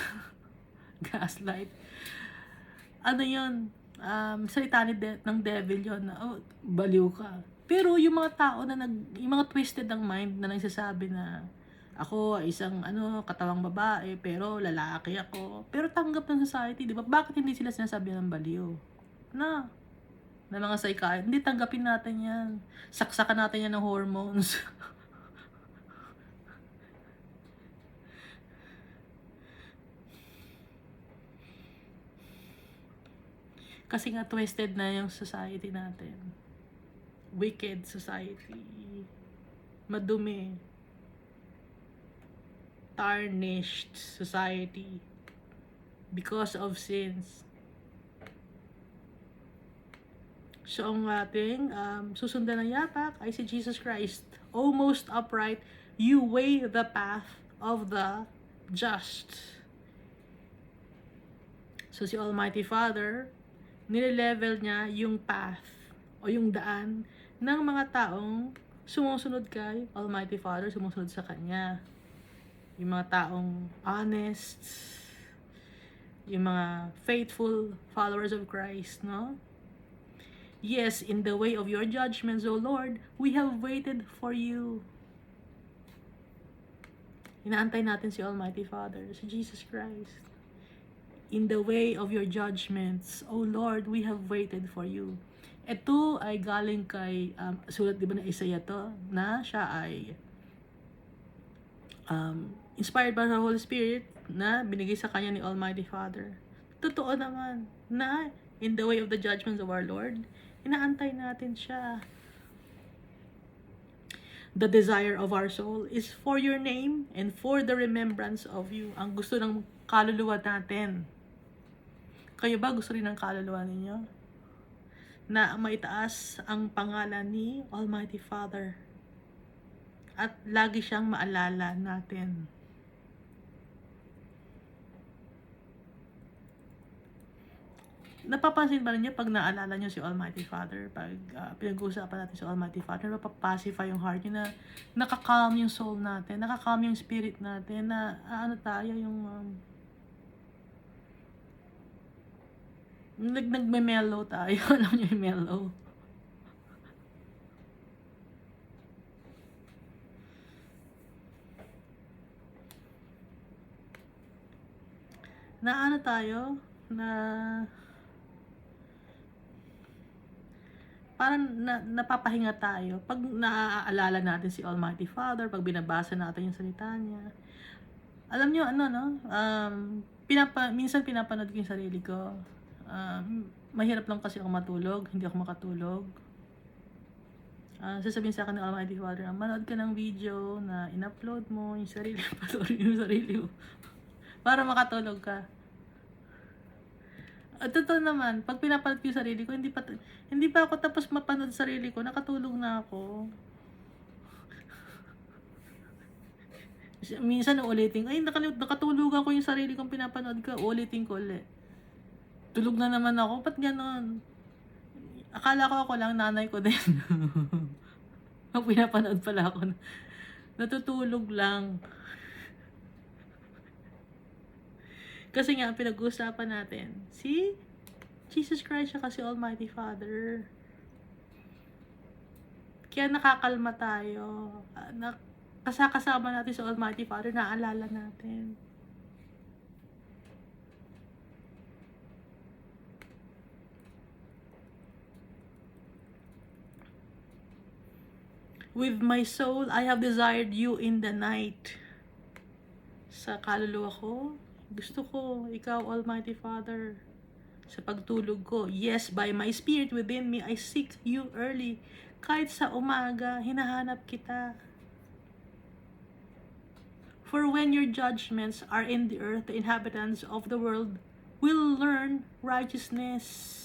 A: Gaslight. Ano yun? Salita ng devil yun. Oh, baliw ka. Pero yung mga tao na yung mga twisted ng mind na nagsasabi na ako ay isang katawang babae, pero lalaki ako. Pero tanggap ng society, di ba? Bakit hindi sila sinasabi ng baliw? Na mga psychiatrist, hindi, tanggapin natin yan. Saksakan natin yan ng hormones. Kasi nga twisted na yung society natin. Wicked society. Madumi. Tarnished society. Because of sins. So, ang ating susundan ng yapak ay si Jesus Christ. O most upright, you weigh the path of the just. So, si Almighty Father, nile-level niya yung path o yung daan ng mga taong sumusunod kay Almighty Father, sumusunod sa Kanya. Yung mga taong honest, yung mga faithful followers of Christ, no? Yes, in the way of your judgments, O Lord, we have waited for you. Inaantay natin si Almighty Father, si Jesus Christ. In the way of your judgments, O Lord, we have waited for you. Ito ay galing kay, sulat di ba na Isaiah to, na siya ay inspired by the Holy Spirit, na binigay sa kanya ni Almighty Father. Totoo naman, na in the way of the judgments of our Lord, inaantay natin siya. The desire of our soul is for your name and for the remembrance of you. Ang gusto ng kaluluwa natin. Kayo ba gusto rin ng kaluluwa ninyo? Na maitaas ang pangalan ni Almighty Father. At lagi siyang maalala natin. Napapansin ba niyo pag naalala niyo si Almighty Father, pag pinag-uusapan natin si Almighty Father, napapacify yung heart niyo, na nakakalm yung soul natin, nakakalm yung spirit natin, na ano tayo, yung nagme-mellow tayo. Alam niyo yung mellow? Na ano tayo, na parang napapahinga tayo pag naaalala natin si Almighty Father, pag binabasa natin yung salita niya. Alam niyo ano, no? Minsan pinapanood ko yung sarili ko. Mahirap lang kasi ako matulog, hindi ako makatulog. Sasabihin sa akin ng Almighty Father, manood ka ng video na in-upload mo yung sarili, patuloy yung sarili mo para makatulog ka. At totoo naman, pag pinapanood ko yung sarili ko, hindi pa ako tapos mapanood sarili ko, nakatulog na ako. Minsan ulitin ko, nakatulog ako yung sarili kong pinapanood ko, ulitin ko ulit. Tulog na naman ako, ba't ganon? Akala ko ako lang, nanay ko din. Pag pinapanood pala ako, natutulog lang. Kasi nga, pinag-uusapan natin, si Jesus Christ siya kasi Almighty Father. Kaya nakakalma tayo. Kasama natin sa Almighty Father, naalala natin. With my soul, I have desired you in the night. Sa kaluluwa ko, gusto ko, ikaw, Almighty Father. Sa pagtulog ko, yes, by my spirit within me, I seek you early. Kahit sa umaga, hinahanap kita. For when your judgments are in the earth, the inhabitants of the world will learn righteousness.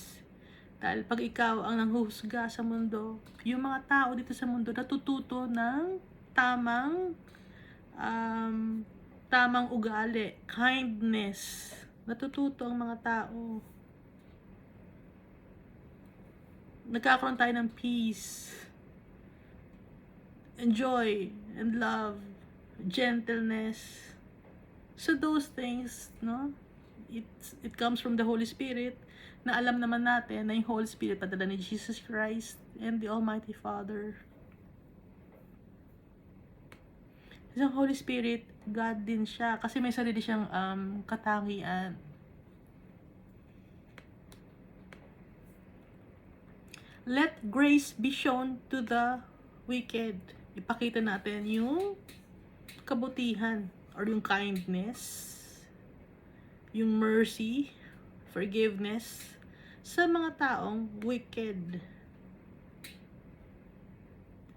A: Dahil pag ikaw ang nanghuhusga sa mundo, yung mga tao dito sa mundo natututo ng tamang ugali, kindness. Natututo ang mga tao. Nagkakaroon tayo ng peace, and joy, and love, gentleness. So those things, no? It comes from the Holy Spirit, na alam naman natin na yung Holy Spirit padala ni Jesus Christ and the Almighty Father. Kasi ang Holy Spirit, God din siya. Kasi may sarili siyang katangian. Let grace be shown to the wicked. Ipakita natin yung kabutihan or yung kindness, yung mercy, forgiveness sa mga taong wicked.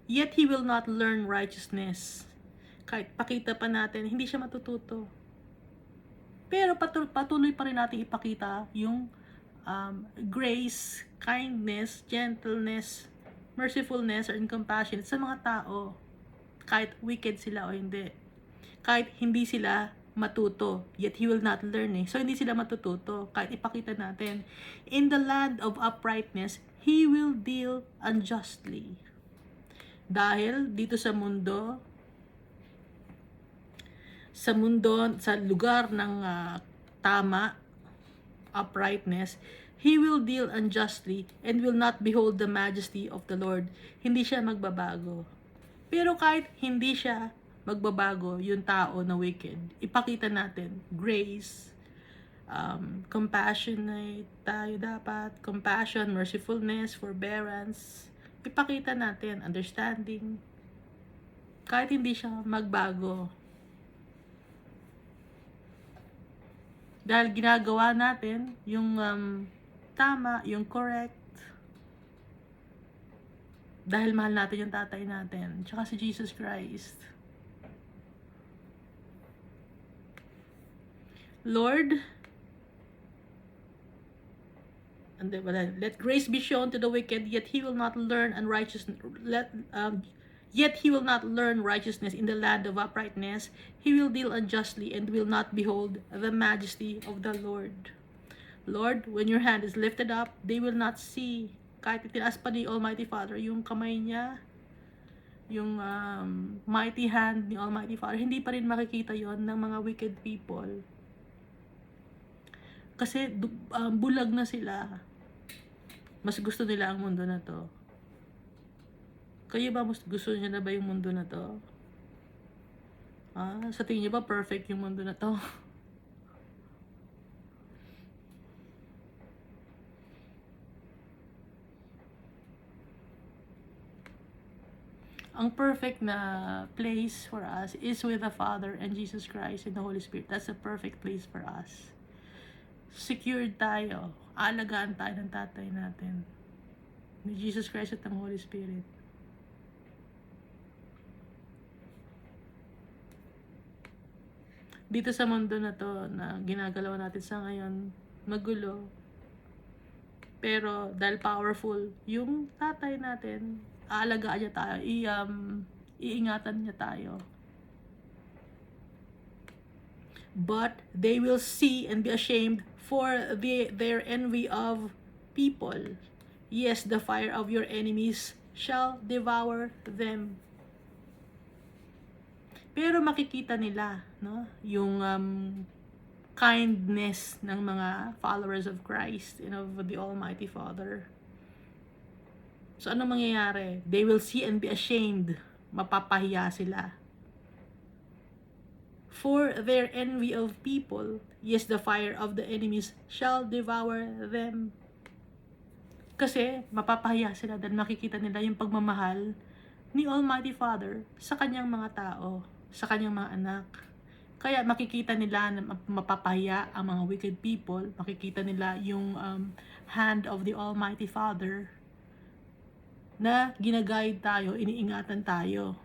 A: Yet he will not learn righteousness. Kahit pakita pa natin, hindi siya matututo. Pero patuloy pa rin natin ipakita yung grace, kindness, gentleness, mercifulness, or compassion sa mga tao. Kahit wicked sila o hindi. Kahit hindi sila matuto, yet he will not learn eh. So, hindi sila matututo, kahit ipakita natin. In the land of uprightness, he will deal unjustly. Dahil dito sa mundo, sa lugar ng tama, uprightness, he will deal unjustly and will not behold the majesty of the Lord. Hindi siya magbabago. Pero kahit hindi siya magbabago, yung tao na wicked, ipakita natin grace, compassionate tayo dapat, compassion, mercifulness, forbearance, ipakita natin, understanding, kahit hindi siya magbago. Dahil ginagawa natin yung tama, yung correct. Dahil mahal natin yung tatay natin, tsaka si Jesus Christ. Lord, let grace be shown to the wicked, yet he will not learn unrighteousness. Yet he will not learn righteousness in the land of uprightness. He will deal unjustly and will not behold the majesty of the Lord. Lord, when your hand is lifted up, they will not see. Kahit itinaas pa ni Almighty Father yung kamay niya, yung mighty hand ni Almighty Father, hindi pa rin makikita yon ng mga wicked people. Kasi bulag na sila. Mas gusto nila ang mundo na to. Kayo ba, mas gusto niyo na ba yung mundo na to? Sa tingin niyo ba perfect yung mundo na to? Ang perfect na place for us is with the Father and Jesus Christ and the Holy Spirit. That's a perfect place for us. Secured tayo. Alagaan tayo ng tatay natin. Ni Jesus Christ at ng Holy Spirit. Dito sa mundo na to na ginagalaw natin sa ngayon, magulo. Pero dahil powerful yung tatay natin, aalagaan niya tayo, iingatan niya tayo. But they will see and be ashamed for their envy of people. Yes, the fire of your enemies shall devour them. Pero makikita nila, no, yung kindness ng mga followers of Christ and of the Almighty Father. So, ano mangyayari? They will see and be ashamed. Mapapahiya sila. For their envy of people, yes, the fire of the enemies shall devour them. Kasi, mapapahiya sila dahil makikita nila yung pagmamahal ni Almighty Father sa kanyang mga tao, sa kanyang mga anak. Kaya makikita nila na mapapahiya ang mga wicked people, makikita nila yung hand of the Almighty Father na ginaguide tayo, iniingatan tayo.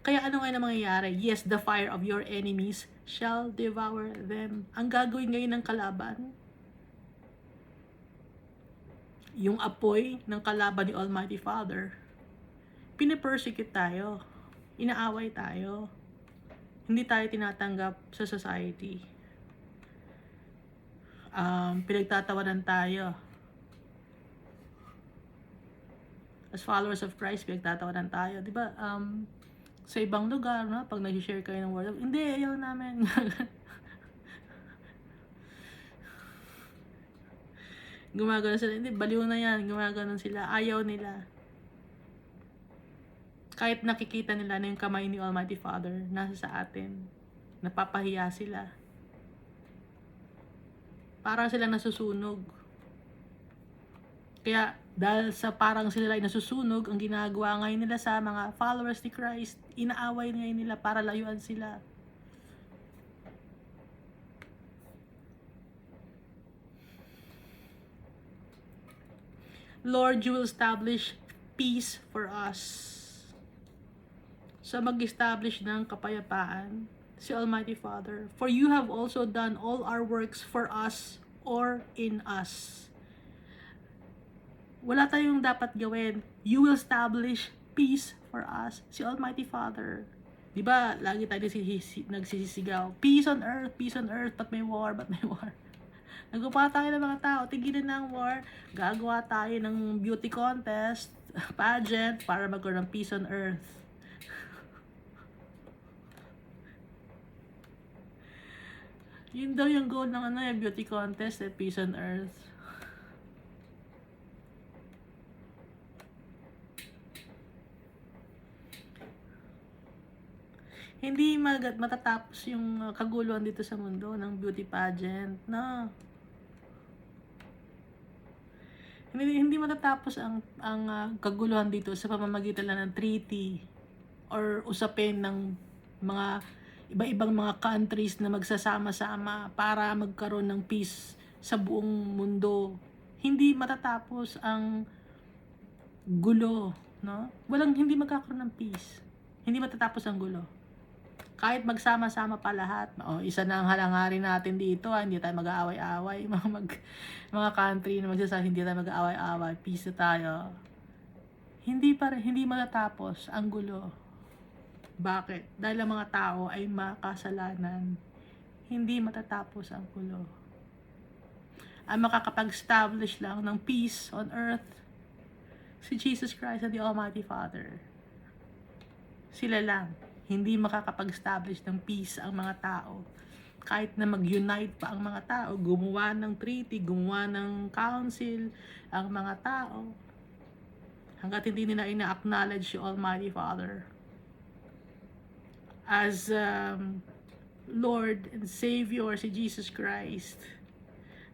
A: Kaya ano ngayon ang mangyayari? Yes, the fire of your enemies shall devour them. Ang gagawin ngayon ng kalaban, yung apoy ng kalaban ni Almighty Father, pinapersecute tayo, inaaway tayo, hindi tayo tinatanggap sa society. Pinagtatawanan tayo. As followers of Christ, pinagtatawanan tayo. Diba, sa ibang lugar, no? Pag nag-share kayo ng word, hindi, ayaw namin. Gumagano sila, hindi, baliw na yan. Gumagano sila, ayaw nila. Kahit nakikita nila na yung kamay ni Almighty Father, nasa sa atin, napapahiya sila. Parang sila nasusunog. Kaya, dahil sa parang sila ay nasusunog, ang ginagawa ngayon nila sa mga followers ni Christ, inaaway ngayon nila para layuan sila. Lord, you will establish peace for us. So mag-establish ng kapayapaan si Almighty Father. For you have also done all our works for us or in us. Wala tayong dapat gawin. You will establish peace for us. Si Almighty Father. Di ba, lagi tayo nagsisisigaw, peace on earth, but may war, but may war. Nagpa tayo ng mga tao, tigilan na ang war, gagawa tayo ng beauty contest, pageant, para magkaroon ng peace on earth. Yun daw yung goal ng beauty contest, peace on earth. Hindi matatapos yung kaguluhan dito sa mundo ng beauty pageant, no? Hindi matatapos ang kaguluhan dito sa pamamagitan lang ng treaty or usapin ng mga iba-ibang mga countries na magsasama-sama para magkaroon ng peace sa buong mundo. Hindi matatapos ang gulo, no? Hindi magkakaroon ng peace. Hindi matatapos ang gulo. Kahit magsama-sama pa lahat, isa na ang halangarin natin dito, hindi tayo mag-aaway-aaway, mga country na magsasabi hindi tayo mag-aaway-aaway, peace na tayo. Hindi matatapos ang gulo. Bakit? Dahil ang mga tao ay makasalanan. Hindi matatapos ang gulo. Ang makakapag-establish lang ng peace on earth, si Jesus Christ and the Almighty Father. Sila lang. Hindi makakapag-establish ng peace ang mga tao. Kahit na mag-unite pa ang mga tao, gumawa ng treaty, gumawa ng council, ang mga tao, hanggat hindi nila ina-acknowledge yung Almighty Father as Lord and Savior, si Jesus Christ,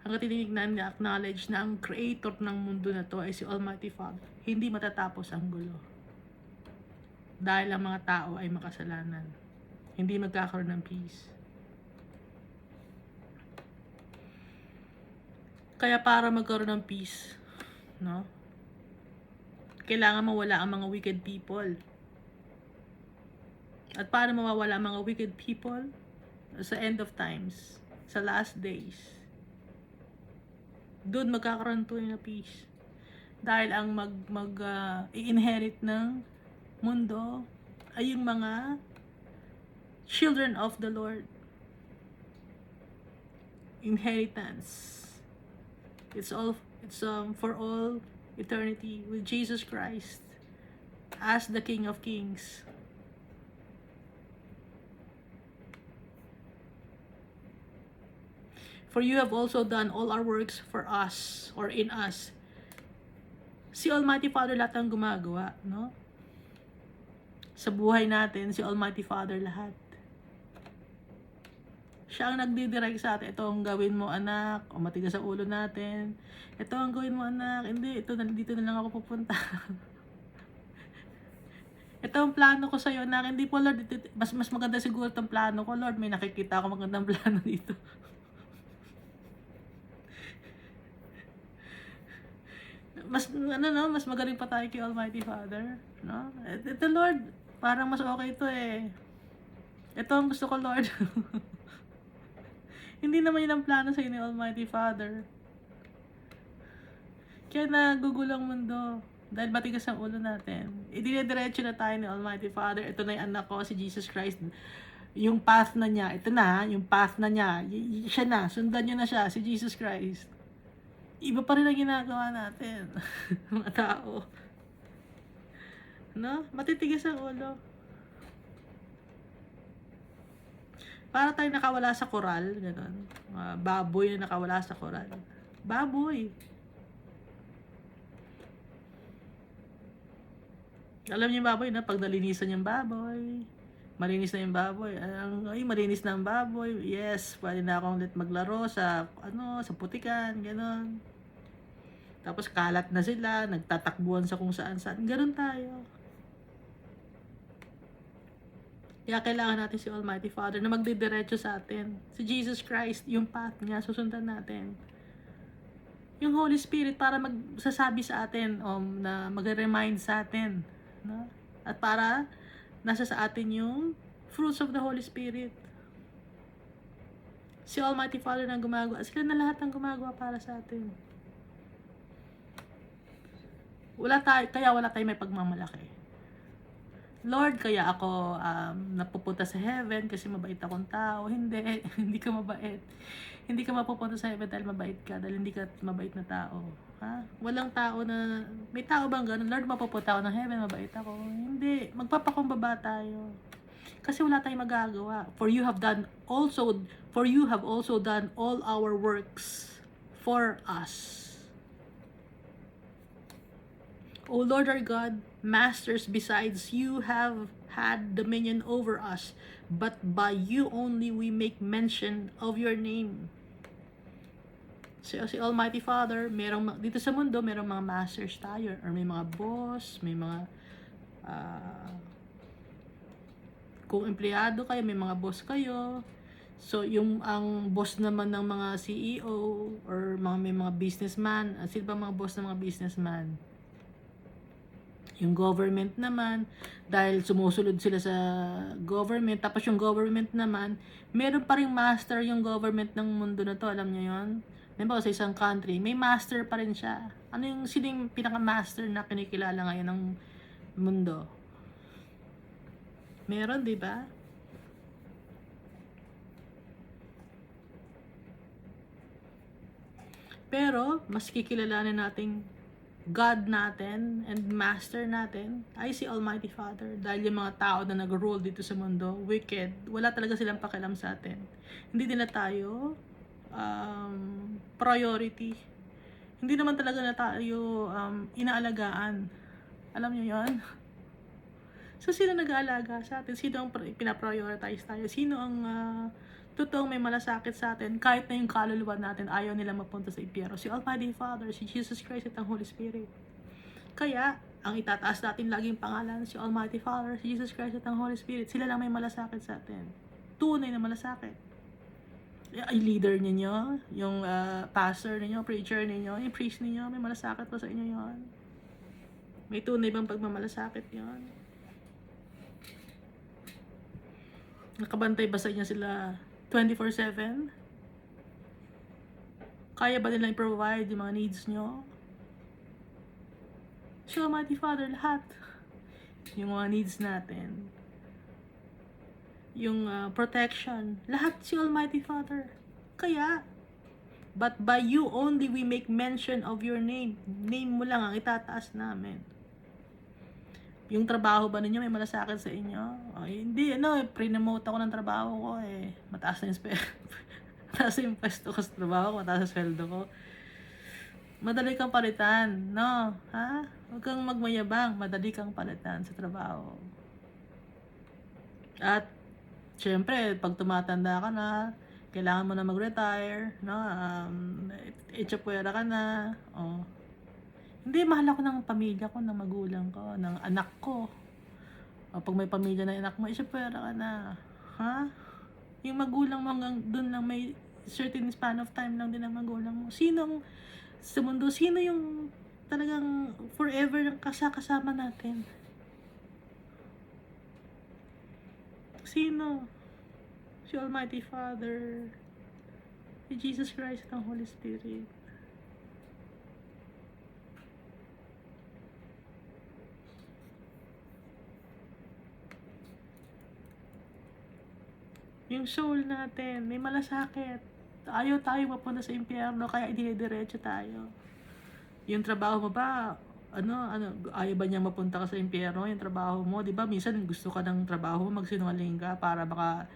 A: hanggat hindi nila ina-acknowledge na ang creator ng mundo na to ay si Almighty Father, hindi matatapos ang gulo. Dahil ang mga tao ay makasalanan. Hindi magkakaroon ng peace. Kaya para magkaroon ng peace, no? Kailangan mawala ang mga wicked people. At paano mawawala ang mga wicked people? Sa end of times, sa last days. Doon magkakaroon tuloy na peace. Dahil ang i-inherit ng mundo ay yung mga children of the Lord. Inheritance. It's for all eternity with Jesus Christ as the King of Kings. For you have also done all our works for us or in us. Si Almighty Father lahat ang gumagawa, no? Sa buhay natin, si Almighty Father lahat. Siya ang nagdidirect sa atin. Ito ang gawin mo, anak. O matigas sa ulo natin. Ito ang gawin mo, anak. Hindi, dito na lang ako pupunta. Ito ang plano ko sa'yo, anak. Hindi po, Lord. Mas maganda siguro itong plano ko, Lord. May nakikita ako magandang plano dito. Mas magaling pa tayo kay Almighty Father, no? Ito, Lord, parang mas okay ito eh. Ito ang gusto ko, Lord. Hindi naman yun ang plano sa ni Almighty Father. Kaya nagugulang mundo. Dahil matigas ang ulo natin. Idinidiretso na tayo ni Almighty Father. Ito na yung anak ko, si Jesus Christ. Yung path na niya. Ito na, yung path na niya. Siya na, sundan niyo na siya, si Jesus Christ. Iba pa rin ang ginagawa natin. Mga tao. No? Matitigas ang ulo. Para tayo nakawala sa koral, gano'n. Baboy na nakawala sa koral. Baboy. Alam niyo yung baboy na pag nalinisan yung baboy, malinis na yung baboy. Ay, malinis na ang baboy. Yes, pwede na akong maglaro sa sa putikan, gano'n. Tapos kalat na sila, nagtatakbuhan sa kung saan-saan. Gano'n tayo. Kaya kailangan natin si Almighty Father na magdidiretso sa atin. Si Jesus Christ, yung path niya, susundan natin. Yung Holy Spirit para magsasabi sa atin, na mag-remind sa atin. No? At para nasa sa atin yung fruits of the Holy Spirit. Si Almighty Father na gumagawa. Sila na lahat ang gumagawa para sa atin. Kaya wala tayong may pagmamalaki. Lord, kaya ako napupunta sa heaven kasi mabait akong tao. Hindi, hindi ka mabait. Hindi ka mapupunta sa heaven dahil mabait ka, dahil hindi ka mabait na tao. Ha? Walang tao na, may tao bang ganun? Lord, mapupunta ako ng heaven, mabait ako. Hindi, magpapakumbaba tayo. Kasi wala tayong magagawa. For you have also done all our works for us. O Lord our God, masters besides you have had dominion over us, but by you only we make mention of your name. So, si Almighty Father, dito sa mundo, merong mga masters tayo, or may mga boss, may mga, kung empleyado kayo, may mga boss kayo. So, ang boss naman ng mga CEO, or may mga businessman, sino ba mga boss ng mga businessman? Yung government naman, dahil sumusunod sila sa government, tapos yung government naman, meron pa ring master yung government ng mundo na to, alam niyo yun? Diba, sa isang country, may master pa rin siya. Sino yung pinaka-master na kinikilala ngayon ng mundo? Meron, di ba? Pero, mas kikilalanin nating God natin and Master natin ay si Almighty Father. Dahil yung mga tao na nag-rule dito sa mundo, wicked, wala talaga silang pakialam sa atin. Hindi nila tayo priority. Hindi naman talaga na tayo inaalagaan. Alam niyo yon? So, sino nag-aalaga sa atin? Sino ang pinaprioritize tayo? Sino ang totoong may malasakit sa atin? Kahit na yung kaluluwa natin, ayaw nila mapunta sa impyerno. Si Almighty Father, si Jesus Christ at ang Holy Spirit. Kaya, ang itataas natin laging pangalan, si Almighty Father, si Jesus Christ at ang Holy Spirit. Sila lang may malasakit sa atin. Tunay na malasakit. Ay leader ninyo, yung pastor ninyo, preacher ninyo, yung priest ninyo, may malasakit pa sa inyo yon. May tunay bang pagmamalasakit yon? Nakabantay ba sa inyo sila 24/7? Kaya ba nilang i-provide yung mga needs nyo? Si Almighty Father, lahat. Yung mga needs natin. Yung protection. Lahat si Almighty Father. Kaya, but by you only we make mention of your name. Name mo lang ang itataas namin. Yung trabaho ba ninyo may malasakit sa inyo? Hindi, pre-promote ako ng trabaho ko eh. Mataas na yung pwesto ko sa trabaho ko, mataas ang sweldo ko. Madali kang palitan, no? Ha? Huwag kang magmayabang, madali kang palitan sa trabaho. At, syempre, pag tumatanda ka na, kailangan mo na mag-retire, no? Itsapwera ka na, Hindi, mahal ako ng pamilya ko, ng magulang ko, ng anak ko. Pag may pamilya na anak mo, pwera ka na. Ha? Yung magulang mo hanggang dun lang may certain span of time lang din ang magulang mo. Sa mundo, sino yung talagang forever ang kasama natin? Sino? Si Almighty Father, si Jesus Christ at ang Holy Spirit. Yung soul natin, may malasakit. Ayaw tayo mapunta sa impyerno, kaya idinidiretso tayo. Yung trabaho mo ba, ayaw ba niyang mapunta ka sa impyerno? Yung trabaho mo, di ba, minsan gusto ka ng trabaho, magsinungaling ka para baka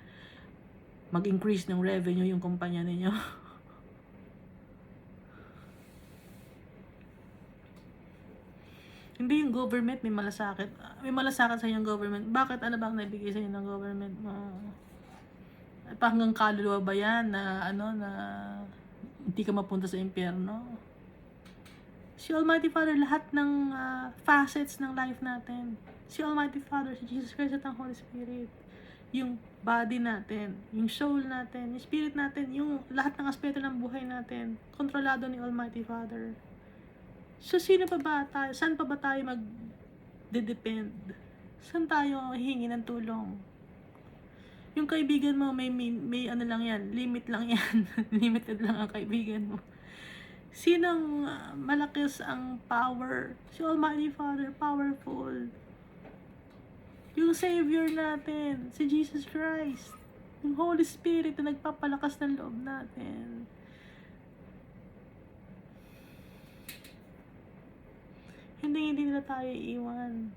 A: mag-increase ng revenue yung kumpanya ninyo. Hindi yung government may malasakit. May malasakit sa yung government. Bakit? Ano bang naibigay sa inyo ng government mo? Hanggang kaluluwa ba yan na hindi ka mapunta sa impyerno? Si Almighty Father, lahat ng facets ng life natin. Si Almighty Father, si Jesus Christ at ang Holy Spirit. Yung body natin, yung soul natin, yung spirit natin, yung lahat ng aspeto ng buhay natin, kontrolado ni Almighty Father. So, sino pa ba tayo? Saan pa ba tayo mag-depend? Saan tayo hihingi ng tulong? Yung kaibigan mo, may lang yan, limit lang yan. Limited lang ang kaibigan mo. Sinong malakas ang power? Si Almighty Father, powerful. Yung Savior natin, si Jesus Christ. Yung Holy Spirit na nagpapalakas ng loob natin. Hindi nila tayo iiwan.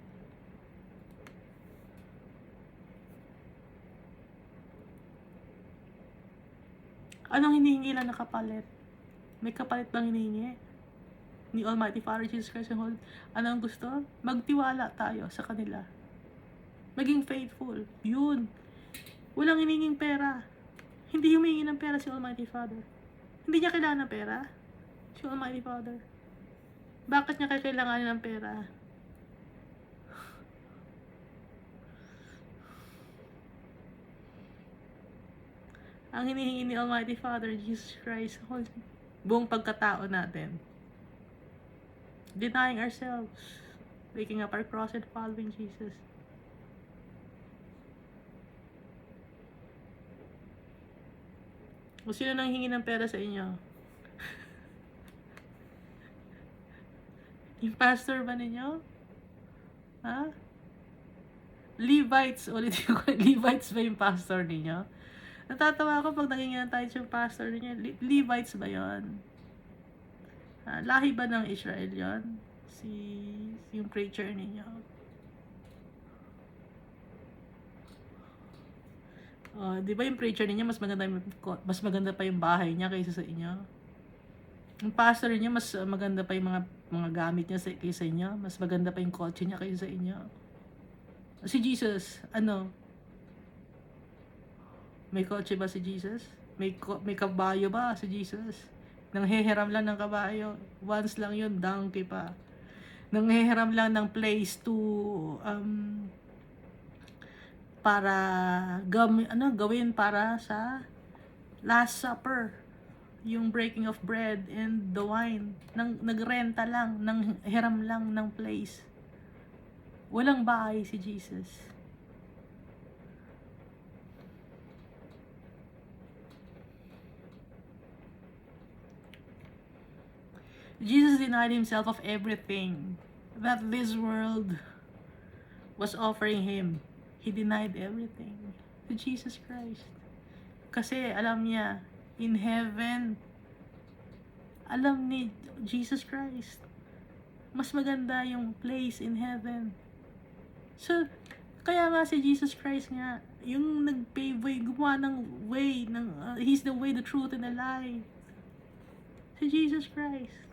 A: Anong hinihingi lang na kapalit? May kapalit bang hinihingi? Ni Almighty Father, Jesus Christ, and Holy. Ano ang gusto? Magtiwala tayo sa kanila. Maging faithful. Yun. Walang hinihinging pera. Hindi humingi ng pera si Almighty Father. Hindi niya kailangan ng pera. Si Almighty Father. Bakit niya kailangan ng pera? Ang hinihingi ni Almighty Father, Jesus Christ, buong pagkatao natin. Denying ourselves. Taking up our cross and following Jesus. Kung sino nang hingi ng pera sa inyo? Yung pastor ba ninyo? Ha? Levites, ulit yung Levites ba yung pastor ninyo? Natatawa ako pag nanginginan tayo yung pastor ninyo. Levites ba yon? Lahi ba ng Israel yon? Yung preacher ninyo? Oh, di ba yung preacher ninyo mas maganda pa yung bahay niya kaysa sa inyo? Yung pastor niya mas maganda pa yung mga gamit niya kaysa inyo, mas maganda pa yung kotse niya kaysa sa inyo. Si Jesus, ano? May kotse ba si Jesus? May kabayo ba si Jesus? Nanghihiram lang ng kabayo. Once lang yun, donkey pa. Nanghihiram lang ng place to para gawin para sa Last Supper, yung breaking of bread and the wine. Nagrenta lang, nang hiram lang ng place. Walang bahay si Jesus. Jesus denied himself of everything that this world was offering him. He denied everything to Jesus Christ. Kasi alam niya, in heaven, alam ni Jesus Christ, mas maganda yung place in heaven. So, kaya nga si Jesus Christ nga, yung nag-pave way, gumawa ng way, He's the way, the truth, and the life. Si Jesus Christ.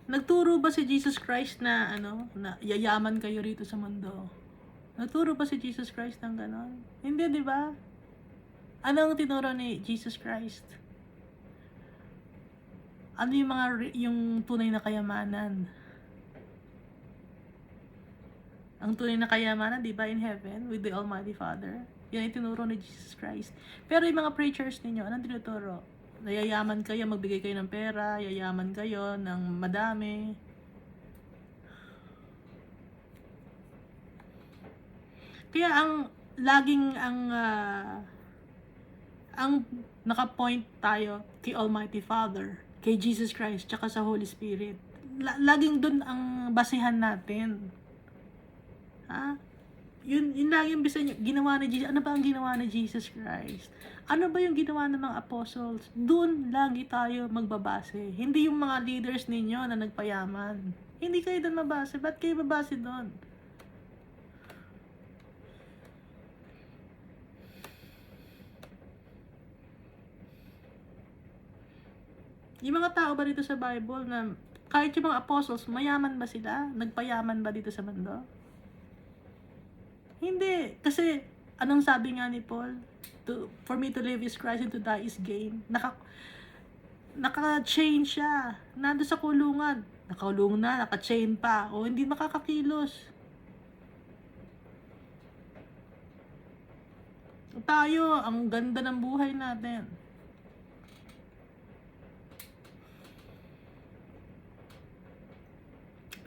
A: Nagturo ba si Jesus Christ na na yayaman kayo rito sa mundo? Nagturo ba si Jesus Christ ng ganon? Hindi, di ba? Ano ang tinuro ni Jesus Christ? Ano yung tunay na kayamanan? Ang tunay na kayamanan, di ba, in heaven with the Almighty Father? Yan ang tinuro ni Jesus Christ. Pero yung mga preachers ninyo, anong tinuturo? Yayaman kayo, magbigay kayo ng pera, yayaman kayo ng madami. Kaya ang naka-point tayo kay Almighty Father, kay Jesus Christ, tsaka sa Holy Spirit. Laging dun ang basihan natin. Ha? Yun lagi yung bisa ginawa ni Jesus. Ano ba ang ginawa ni Jesus Christ? Ano ba yung ginawa ng mga apostles? Doon lagi tayo magbabase. Hindi yung mga leaders ninyo na nagpayaman. Hindi kayo doon mabase. Ba't kayo mabase doon? Yung mga tao ba dito sa Bible na kahit yung mga apostles, mayaman ba sila? Nagpayaman ba dito sa mundo? Hindi. Kasi, anong sabi nga ni Paul? For me to live is Christ and to die is gain. Naka-chain siya. Nando sa kulungan. Nakakulong na, naka-chain pa. O hindi makakakilos. Tayo, ang ganda ng buhay natin.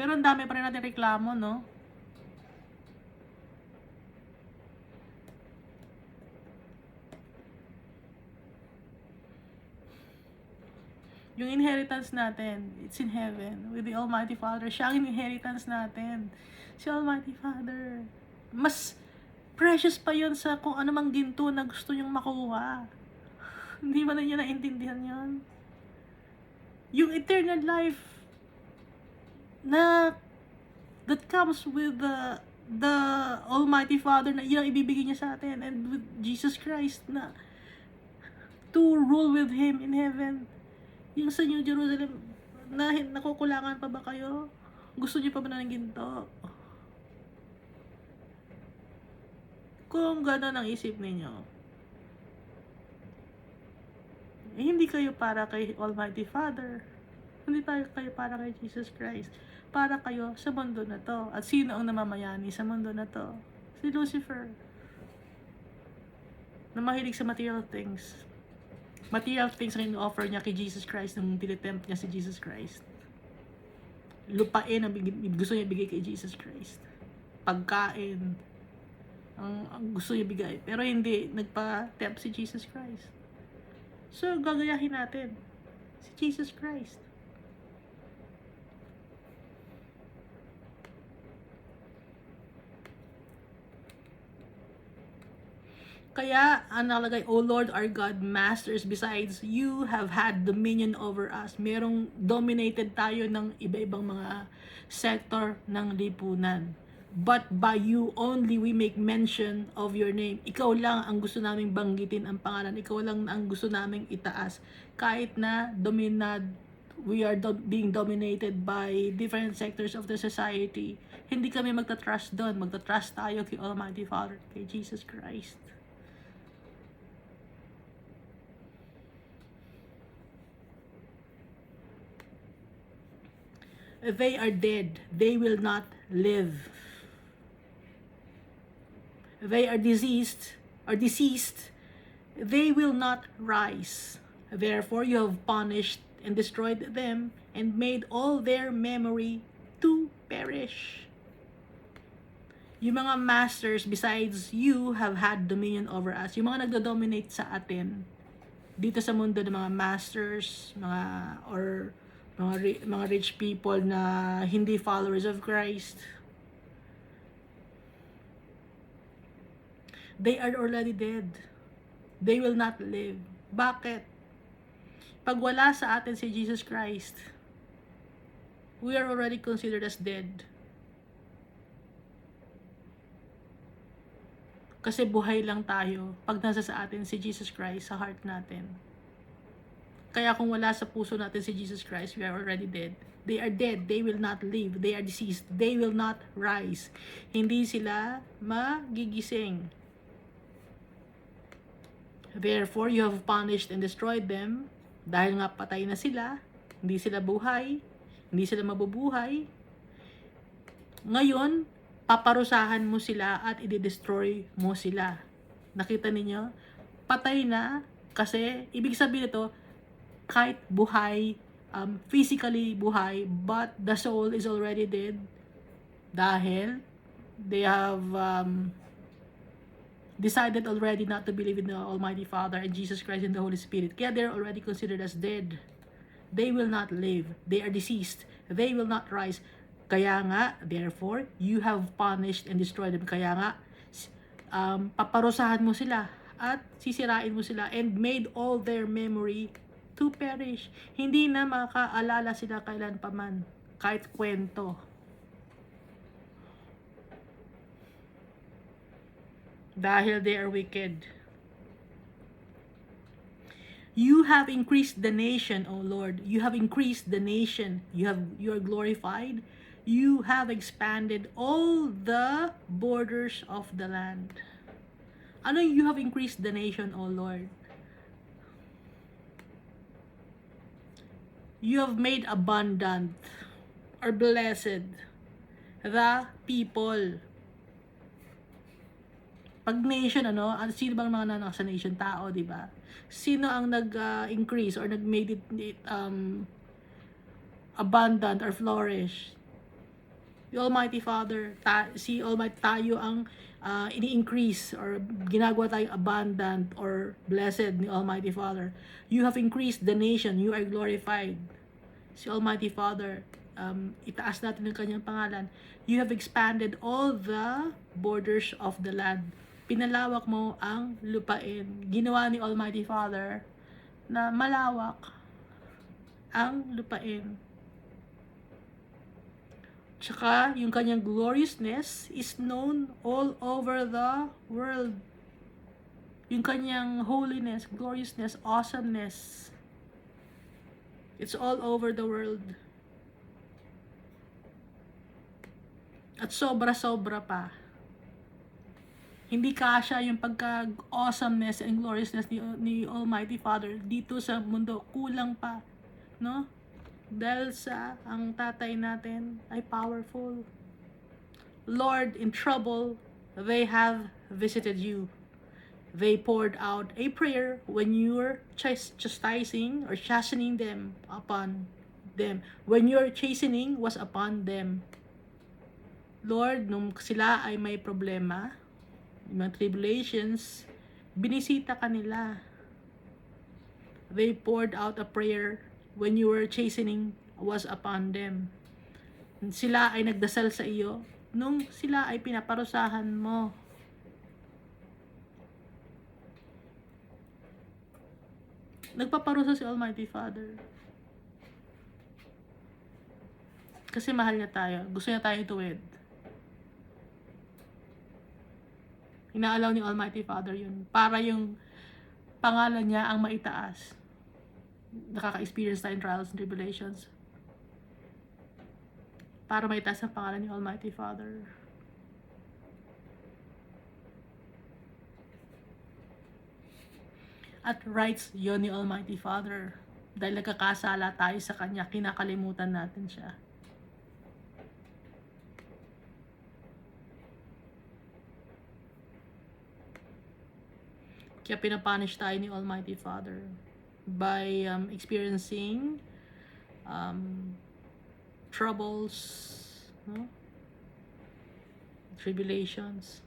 A: Pero ang dami pa rin natin reklamo, no? Yung inheritance natin, it's in heaven with the Almighty Father. Siya ang inheritance natin. Si Almighty Father. Mas precious pa yun sa kung ano mang ginto na gusto nyong makuha. Hindi ba na niya naintindihan yun? Yung eternal life na that comes with the Almighty Father na yun ang ibibigay niya sa atin, and with Jesus Christ na to rule with Him in heaven. Yung sa New Jerusalem, nakukulangan pa ba kayo? Gusto niyo pa ba ng ginto? Kung gano'n ang isip ninyo, hindi kayo para kay Almighty Father. Hindi kayo para kay Jesus Christ. Para kayo sa mundo na to. At sino ang namamayani sa mundo na to? Si Lucifer. Na mahilig sa material things. Material things ang in-offer niya kay Jesus Christ nung tinitempt niya si Jesus Christ. Lupain ang gusto niya bigay kay Jesus Christ. Pagkain ang gusto niya bigay. Pero hindi nagpa-tempt si Jesus Christ. So, gagayahin natin si Jesus Christ. Kaya, ang nakalagay, O Lord our God, masters besides you have had dominion over us. Merong dominated tayo ng iba-ibang mga sector ng lipunan. But by you only we make mention of your name. Ikaw lang ang gusto naming banggitin ang pangalan. Ikaw lang ang gusto naming itaas. Kahit na we are being dominated by different sectors of the society. Hindi kami magta-trust doon. Magta-trust tayo kay Almighty Father, kay Jesus Christ. They are dead. They will not live. They are deceased. They will not rise. Therefore, you have punished and destroyed them and made all their memory to perish. Yung mga masters besides you have had dominion over us. Yung mga nagdo-dominate sa atin dito sa mundo ng mga masters, mga rich people na hindi followers of Christ. They are already dead. They will not live. Bakit? Pag wala sa atin si Jesus Christ, we are already considered as dead. Kasi buhay lang tayo pag nasa sa atin si Jesus Christ sa heart natin. Kaya kung wala sa puso natin si Jesus Christ, we are already dead. They are dead. They will not live. They are deceased. They will not rise. Hindi sila magigising. Therefore, you have punished and destroyed them. Dahil nga patay na sila, hindi sila buhay, hindi sila mabubuhay. Ngayon, paparusahan mo sila at i-destroy mo sila. Nakita ninyo? Patay na kasi, ibig sabihin ito, kahit buhay, physically buhay, but the soul is already dead dahil they have decided already not to believe in the Almighty Father and Jesus Christ and the Holy Spirit. Kaya they're already considered as dead. They will not live. They are deceased. They will not rise. Kaya nga, therefore, you have punished and destroyed them. Kaya nga, paparusahan mo sila at sisirain mo sila and made all their memory to perish. Hindi na makaalala sila kailan paman, kahit kwento. Dahil they are wicked. You have increased the nation, O Lord. You have increased the nation. You are glorified. You have expanded all the borders of the land. Ano you have increased the nation, O Lord? You have made abundant or blessed the people. Pag nation, sino bang mga nasa nation? Tao, di ba? Sino ang nag-increase or nag-made it abundant or flourish? The Almighty Father, si Almighty tayo ang ini-increase or ginagawa tayong abundant or blessed ni Almighty Father. You have increased the nation, you are glorified. Si Almighty Father, itaas natin ang kanyang pangalan. You have expanded all the borders of the land. Pinalawak mo ang lupain. Ginawa ni Almighty Father na malawak ang lupain. Tsaka, yung kanyang gloriousness is known all over the world. Yung kanyang holiness, gloriousness, awesomeness, it's all over the world. At sobra-sobra pa. Hindi kasya yung pagka-awesomeness and gloriousness ni Almighty Father dito sa mundo. Kulang pa. No? Dahil sa ang tatay natin ay powerful. Lord, in trouble, they have visited you. They poured out a prayer when you were chastising or chastening them upon them. When your chastening was upon them. Lord, nung sila ay may problema, mga tribulations, binisita ka nila. They poured out a prayer when your chastening was upon them. Sila ay nagdasal sa iyo nung sila ay pinaparusahan mo. Nagpaparusa si Almighty Father. Kasi mahal niya tayo. Gusto niya tayong tuwid. Inaalaw ni Almighty Father yun. Para yung pangalan niya ang maitaas. Nakaka-experience tayo in trials and tribulations. Para maitaas ang pangalan ni Almighty Father. At rights yun ni Almighty Father. Dahil nagkakasala tayo sa Kanya, kinakalimutan natin siya. Kaya pinapunish tayo ni Almighty Father by experiencing troubles, no? Tribulations.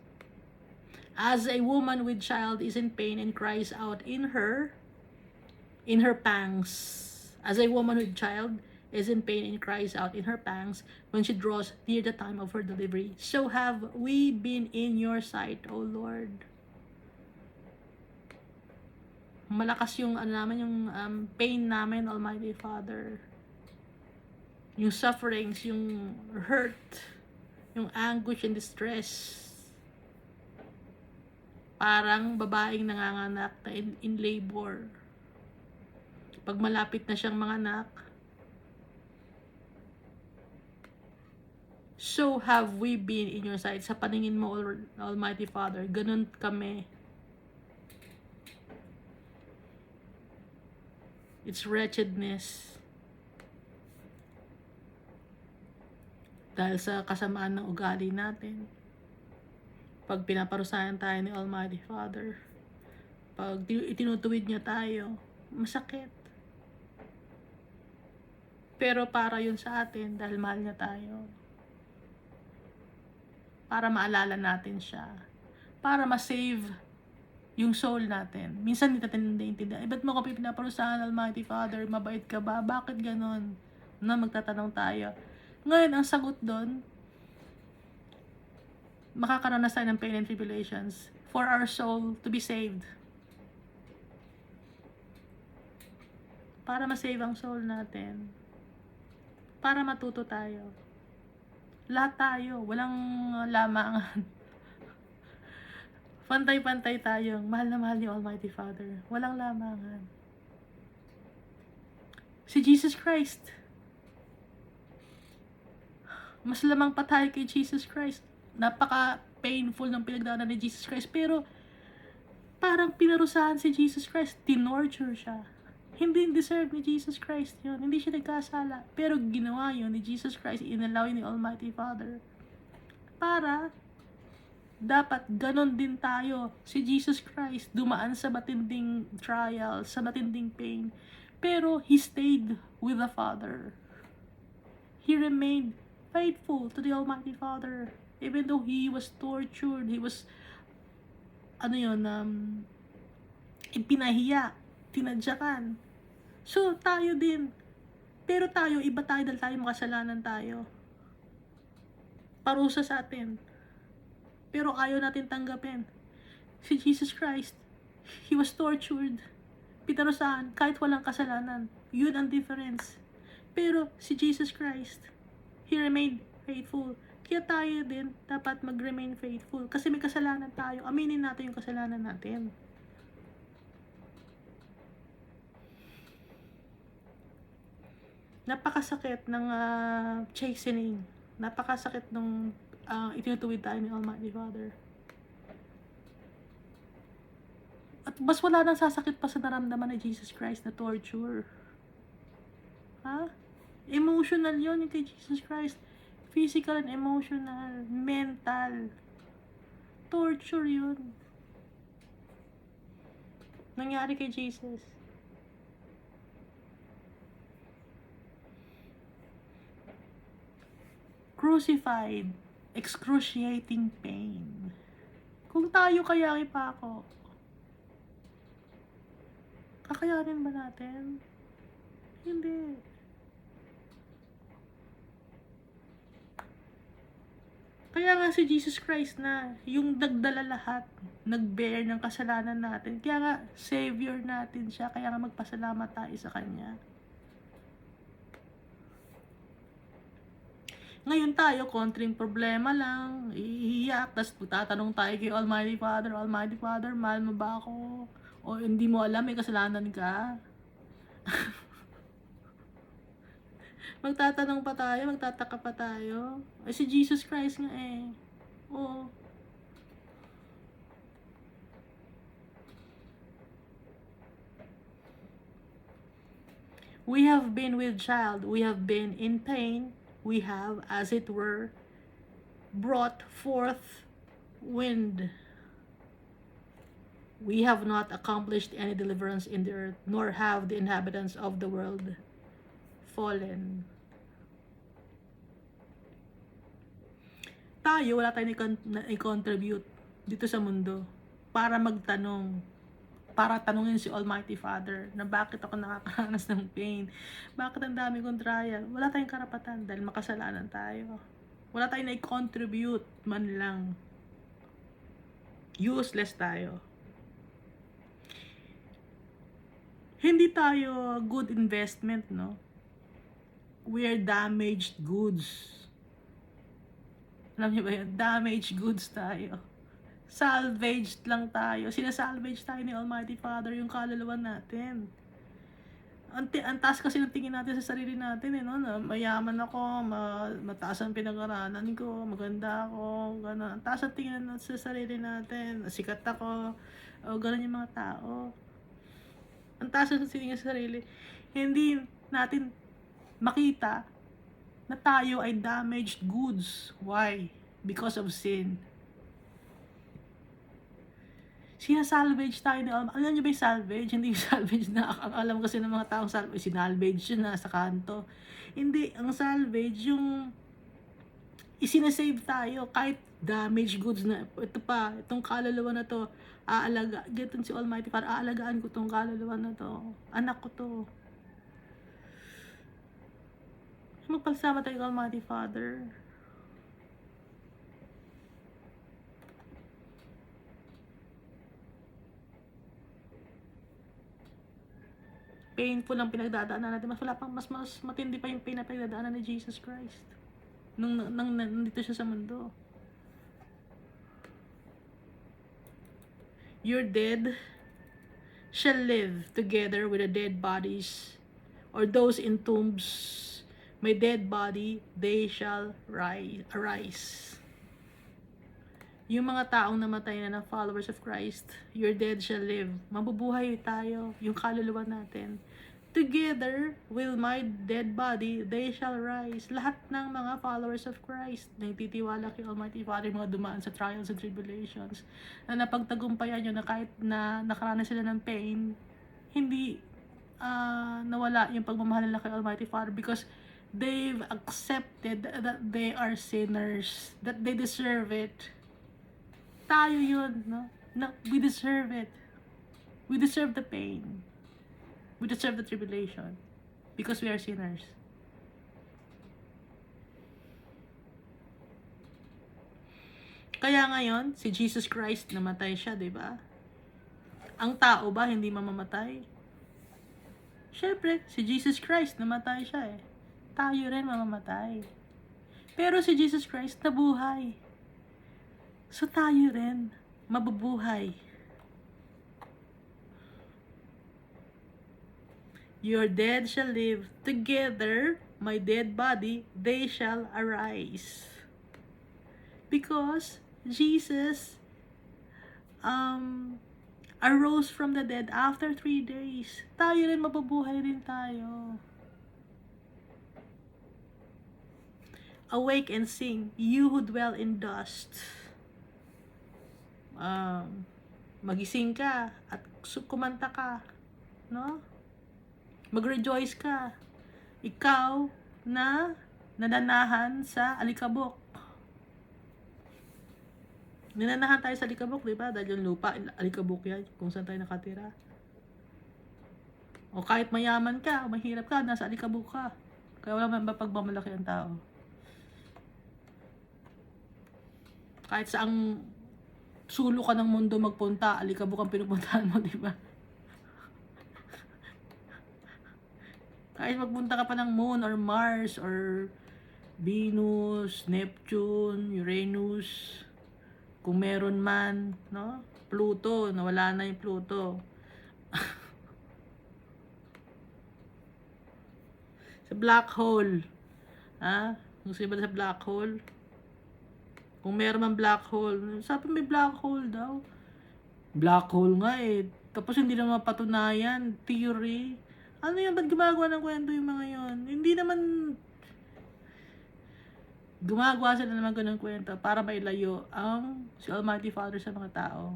A: As a woman with child is in pain and cries out in her pangs. As a woman with child is in pain and cries out in her pangs when she draws near the time of her delivery. So have we been in your sight, O Lord. Malakas yung yung pain namin, Almighty Father. Yung sufferings, yung hurt, yung anguish and distress. Parang babaeng nanganganak na in labor. Pag malapit na siyang manganak, so have we been in your sight. Sa paningin mo, Almighty Father, ganun kami. It's wretchedness. Dahil sa kasamaan ng ugali natin. Pag pinaparusahan tayo ni Almighty Father, pag itinutuwid niya tayo, masakit. Pero para yun sa atin, dahil mahal niya tayo. Para maalala natin siya. Para ma-save yung soul natin. Minsan hindi natin naiintindihan. Ba't mo ko pinaparusahan, Almighty Father? Mabait ka ba? Bakit ganon? Na magtatanong tayo. Ngayon, ang sagot doon, makakaranas tayo ng pain and tribulations for our soul to be saved. Para ma-save ang soul natin. Para matuto tayo. Lahat tayo. Walang lamangan. Pantay-pantay tayong mahal na mahal ni Almighty Father. Walang lamangan. Si Jesus Christ. Mas lamang pa tayo kay Jesus Christ. Napaka-painful ng pinagdaanan ni Jesus Christ. Pero, parang pinarusahan si Jesus Christ. Tinorture siya. Hindi deserve ni Jesus Christ yun. Hindi siya nagkasala. Pero ginawa yun ni Jesus Christ. Inalaw ni Almighty Father. Para dapat ganon din tayo. Si Jesus Christ dumaan sa matinding trial, sa matinding pain. Pero He stayed with the Father. He remained faithful to the Almighty Father. Even though he was tortured, he was, ipinahiya, tinadyakan. So, tayo din. Pero tayo, iba tayo dahil tayo makasalanan tayo. Parusa sa atin. Pero ayaw natin tanggapin. Si Jesus Christ, he was tortured, pinarusahan, kahit walang kasalanan. Yun ang difference. Pero si Jesus Christ, he remained faithful. Kaya tayo din dapat mag-remain faithful. Kasi may kasalanan tayo. Aminin natin yung kasalanan natin. Napakasakit ng chastening. Napakasakit ng itinutuwid tayo ni Almighty Father. At mas wala nang sasakit pa sa naramdaman ni Jesus Christ na torture. Ha? Emotional yun yung kay Jesus Christ. Physical and emotional. Mental. Torture yun. Nangyari kay Jesus. Crucified. Excruciating pain. Kung tayo kayain pa ako, kakayanin ba natin? Hindi. Kaya nga si Jesus Christ na, yung nagdala lahat, nag-bear ng kasalanan natin. Kaya nga, Savior natin siya. Kaya nga magpasalamat tayo sa Kanya. Ngayon tayo, konting problema lang, iiyak, tapos tatanong tayo kay Almighty Father, mahal mo ba ako? O hindi mo alam, may kasalanan ka? Magtatanong pa tayo, magtataka pa tayo. Ay, si Jesus Christ nga eh. Oo. We have been with child, we have been in pain, we have, as it were, brought forth wind. We have not accomplished any deliverance in the earth, nor have the inhabitants of the world fallen. Tayo, wala tayong i-contribute dito sa mundo para magtanong, para tanungin si Almighty Father na bakit ako nakakaranas ng pain, bakit ang dami kong trial. Wala tayong karapatan dahil makasalanan tayo. Wala tayong na-contribute man lang. Useless tayo. Hindi tayo good investment, no? We are damaged goods. Alam niyo ba yun? Damaged goods tayo. Salvaged lang tayo. Sinasalvage tayo ni Almighty Father yung kaluluwa natin. Ang taas kasi ng tingin natin sa sarili natin, eh, no? Na mayaman ako, mataas ang pinag-aralan ko, maganda ako, gano'n. Ang taas ang tingin natin sa sarili natin, sikat ako, o gano'n yung mga tao. Ang taas ang tingin sa sarili. Hindi natin makita na tayo ay damaged goods. Why? Because of sin. Sinasalvage tayo ni Almighty. Alam niyo ba yung salvage? Hindi yung salvage na, ang alam kasi ng mga taong salvage, sinalvage yun na sa kanto. Hindi, ang salvage yung isinasave tayo kahit damaged goods na. Ito pa, itong kaluluwa na to, ganito si Almighty, para aalagaan ko itong kaluluwa na to. Anak ko to. Magpasama tayo kay Almighty Father. Painful ang pinagdadaanan natin. Mas matindi pa yung pain na pinagdadaanan ni Jesus Christ. Nung nandito siya sa mundo. Your dead shall live together with the dead bodies, or those in tombs. My dead body, they shall arise. Yung mga taong namatay na followers of Christ, your dead shall live. Mabubuhay tayo, yung kaluluwa natin. Together with my dead body, they shall rise. Lahat ng mga followers of Christ, nagtitiwala kay Almighty Father, mga dumaan sa trials and tribulations, na napagtagumpayan nyo na kahit na nakaranas sila ng pain, hindi nawala yung pagmamahal nila kay Almighty Father, because they've accepted that they are sinners, that they deserve it. Tayo yun, no? We deserve it. We deserve the pain. We deserve the tribulation. Because we are sinners. Kaya ngayon, si Jesus Christ namatay siya, di ba? Ang tao ba hindi mamamatay? Syempre, si Jesus Christ namatay siya eh. Tayo rin mamamatay. Pero si Jesus Christ nabuhay. So tayo rin mabubuhay. Your dead shall live together, my dead body, they shall arise. Because Jesus arose from the dead after 3 days. Tayo rin mabubuhay rin tayo. Awake and sing, you who dwell in dust. Magising ka at kumanta ka, no? Mag-rejoice ka. Ikaw na nananahan sa alikabok. Nananahan tayo sa alikabok, di ba? Dahil yung lupa, alikabok yan, kung saan tayo nakatira. O kahit mayaman ka, o mahirap ka, nasa alikabok ka. Kaya wala man pagmamalaki ang tao. Kahit saang sulok ka ng mundo magpunta, alikabok ang pinupuntahan mo, di ba? Kahit magpunta ka pa ng Moon or Mars or Venus, Neptune, Uranus, kung meron man, no? Pluto, nawala na yung Pluto. Sa black hole, ha? Kung sino ba sa black hole? Kung meron man black hole, sabi may black hole daw. Black hole nga eh. Tapos hindi naman mapatunayan, theory. Ano yan? Ba't gumagawa ng kwento yung mga yon? Hindi naman gumagawa sila naman ng kwento para mailayo ang si Almighty Father sa mga tao.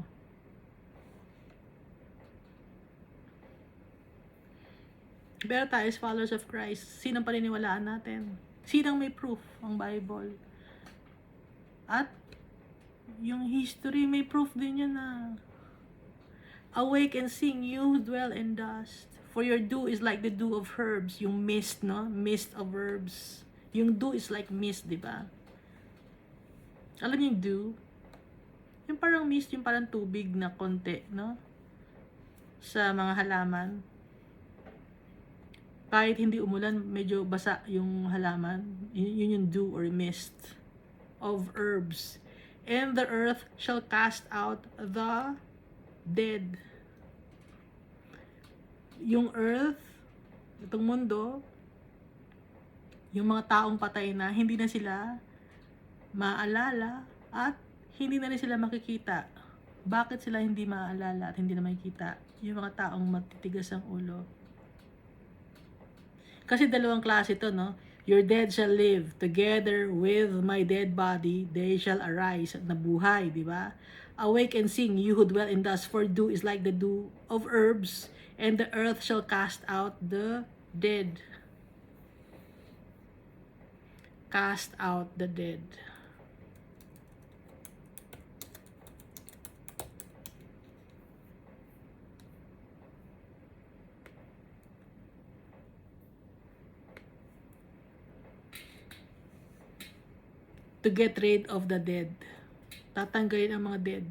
A: Pero tayo as followers of Christ, sinang paniniwalaan natin? Sinang may proof? Ang Bible. At yung history may proof din yun na awake and sing, you who dwell in dust. For your dew is like the dew of herbs. Yung mist, no? Mist of herbs. Yung dew is like mist, di ba? Alam niyo yung dew? Yung parang mist, yung parang tubig na konti, no? Sa mga halaman. Kahit hindi umulan, medyo basa yung halaman. Yun yung dew or mist of herbs. And the earth shall cast out the dead. Yung earth, itong mundo, yung mga taong patay na, hindi na sila maalala at hindi na rin sila makikita. Bakit sila hindi maalala at hindi na makikita? Yung mga taong matitigas ang ulo. Kasi dalawang klase to, no? Your dead shall live together with my dead body, they shall arise. Nabuhay, di ba? Awake and sing, you who dwell in dust, for dew is like the dew of herbs, and the earth shall cast out the dead. Cast out the dead. To get rid of the dead. Tatanggalin ang mga dead.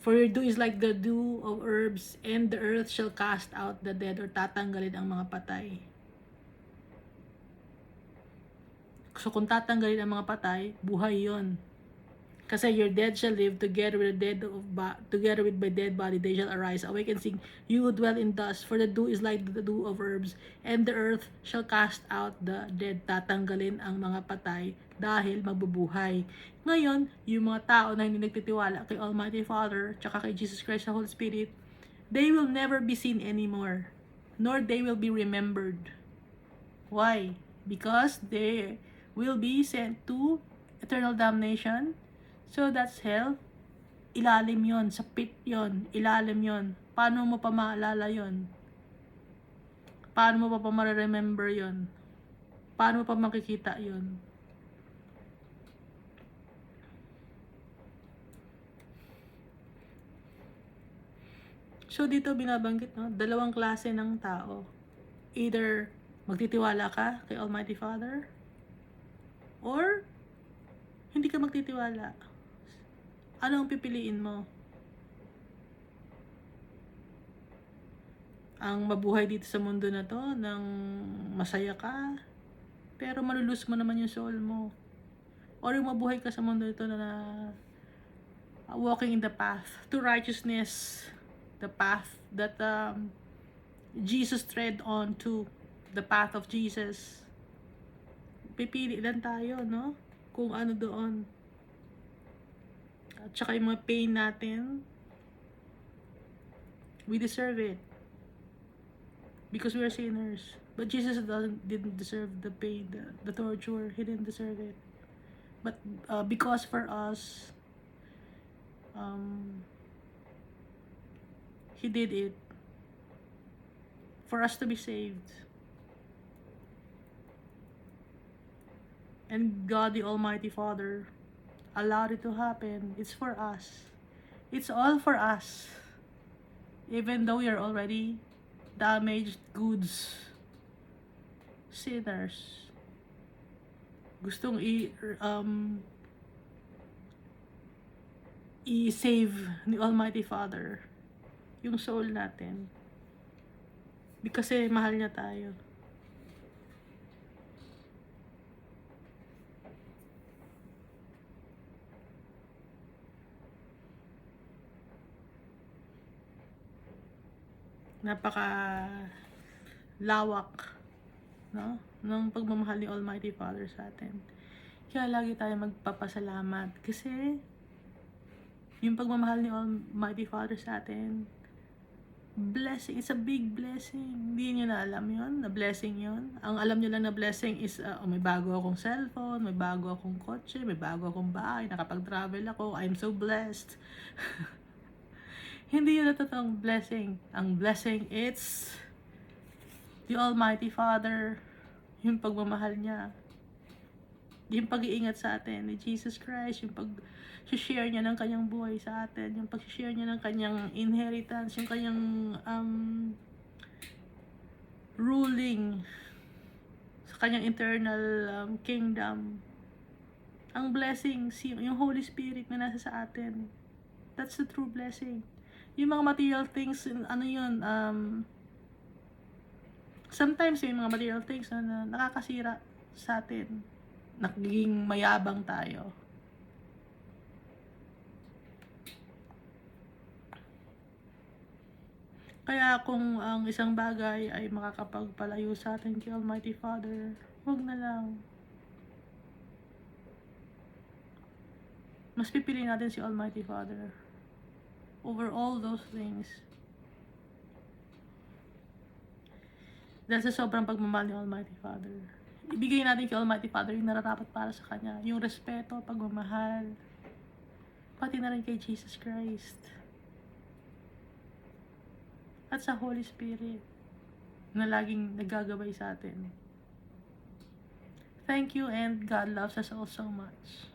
A: For your dew is like the dew of herbs, and the earth shall cast out the dead, or tatanggalin ang mga patay. So kung tatanggalin ang mga patay, buhay yon. Kasi your dead shall live together with together with my dead body, they shall arise. Awake and sing, you who dwell in dust, for the dew is like the dew of herbs, and the earth shall cast out the dead. Tatanggalin ang mga patay dahil magbubuhay. Ngayon, yung mga tao na hindi nagtitiwala kay Almighty Father, tsaka kay Jesus Christ sa Holy Spirit, they will never be seen anymore, nor they will be remembered. Why? Because they will be sent to eternal damnation. So that's hell. Ilalim yon, sa pit yon, ilalim yon. Paano mo pa maalala yon? Paano mo pa ma-remember yun? Paano mo pa makikita yun? So, dito binabanggit, no? Dalawang klase ng tao. Either magtitiwala ka kay Almighty Father, or hindi ka magtitiwala. Ano ang pipiliin mo? Ang mabuhay dito sa mundo na to, nang masaya ka, pero malulus mo naman yung soul mo. Or yung mabuhay ka sa mundo ito na walking in the path to righteousness, the path that Jesus tread on to, the path of Jesus. Pipili lang tayo, no? Kung ano doon. At saka yung mga pain natin, we deserve it. Because we are sinners. But Jesus didn't deserve the pain, the torture. He didn't deserve it. But because for us, He did it. For us to be saved. And God the Almighty Father allowed it to happen. It's for us. It's all for us. Even though we are already damaged goods, sinners, gustong i-save ni Almighty Father yung soul natin. Kasi mahal niya tayo. Napaka lawak, no, ng pagmamahal ni Almighty Father sa atin. Kaya lagi tayo magpapasalamat kasi yung pagmamahal ni Almighty Father sa atin, blessing, it's a big blessing. Hindi niyo na alam yun, na blessing yun. Ang alam niyo lang na blessing is may bago akong cellphone, may bago akong kotse, may bago akong bahay, nakapag-travel ako, I'm so blessed. Hindi yun na totoong blessing. Ang blessing, it's the Almighty Father, yung pagmamahal niya, yung pag-iingat sa atin ni Jesus Christ, yung pag-share niya ng kanyang buhay sa atin, yung pag-share niya ng kanyang inheritance, yung kanyang ruling sa kanyang eternal kingdom. Ang blessing, yung Holy Spirit na nasa sa atin, that's the true blessing. Yung mga material things, ano yun, sometimes yung mga material things na nakakasira sa atin, nagiging mayabang tayo. Kaya kung ang isang bagay ay makakapagpalayo sa atin kay Almighty Father, huwag na lang. Mas pipili natin si Almighty Father over all those things. Dahil sa sobrang pagmamahal ni Almighty Father, ibigay natin kay Almighty Father yung nararapat para sa Kanya, yung respeto, pagmamahal, pati na rin kay Jesus Christ at sa Holy Spirit na laging naggagabay sa atin. Thank you, and God loves us all so much.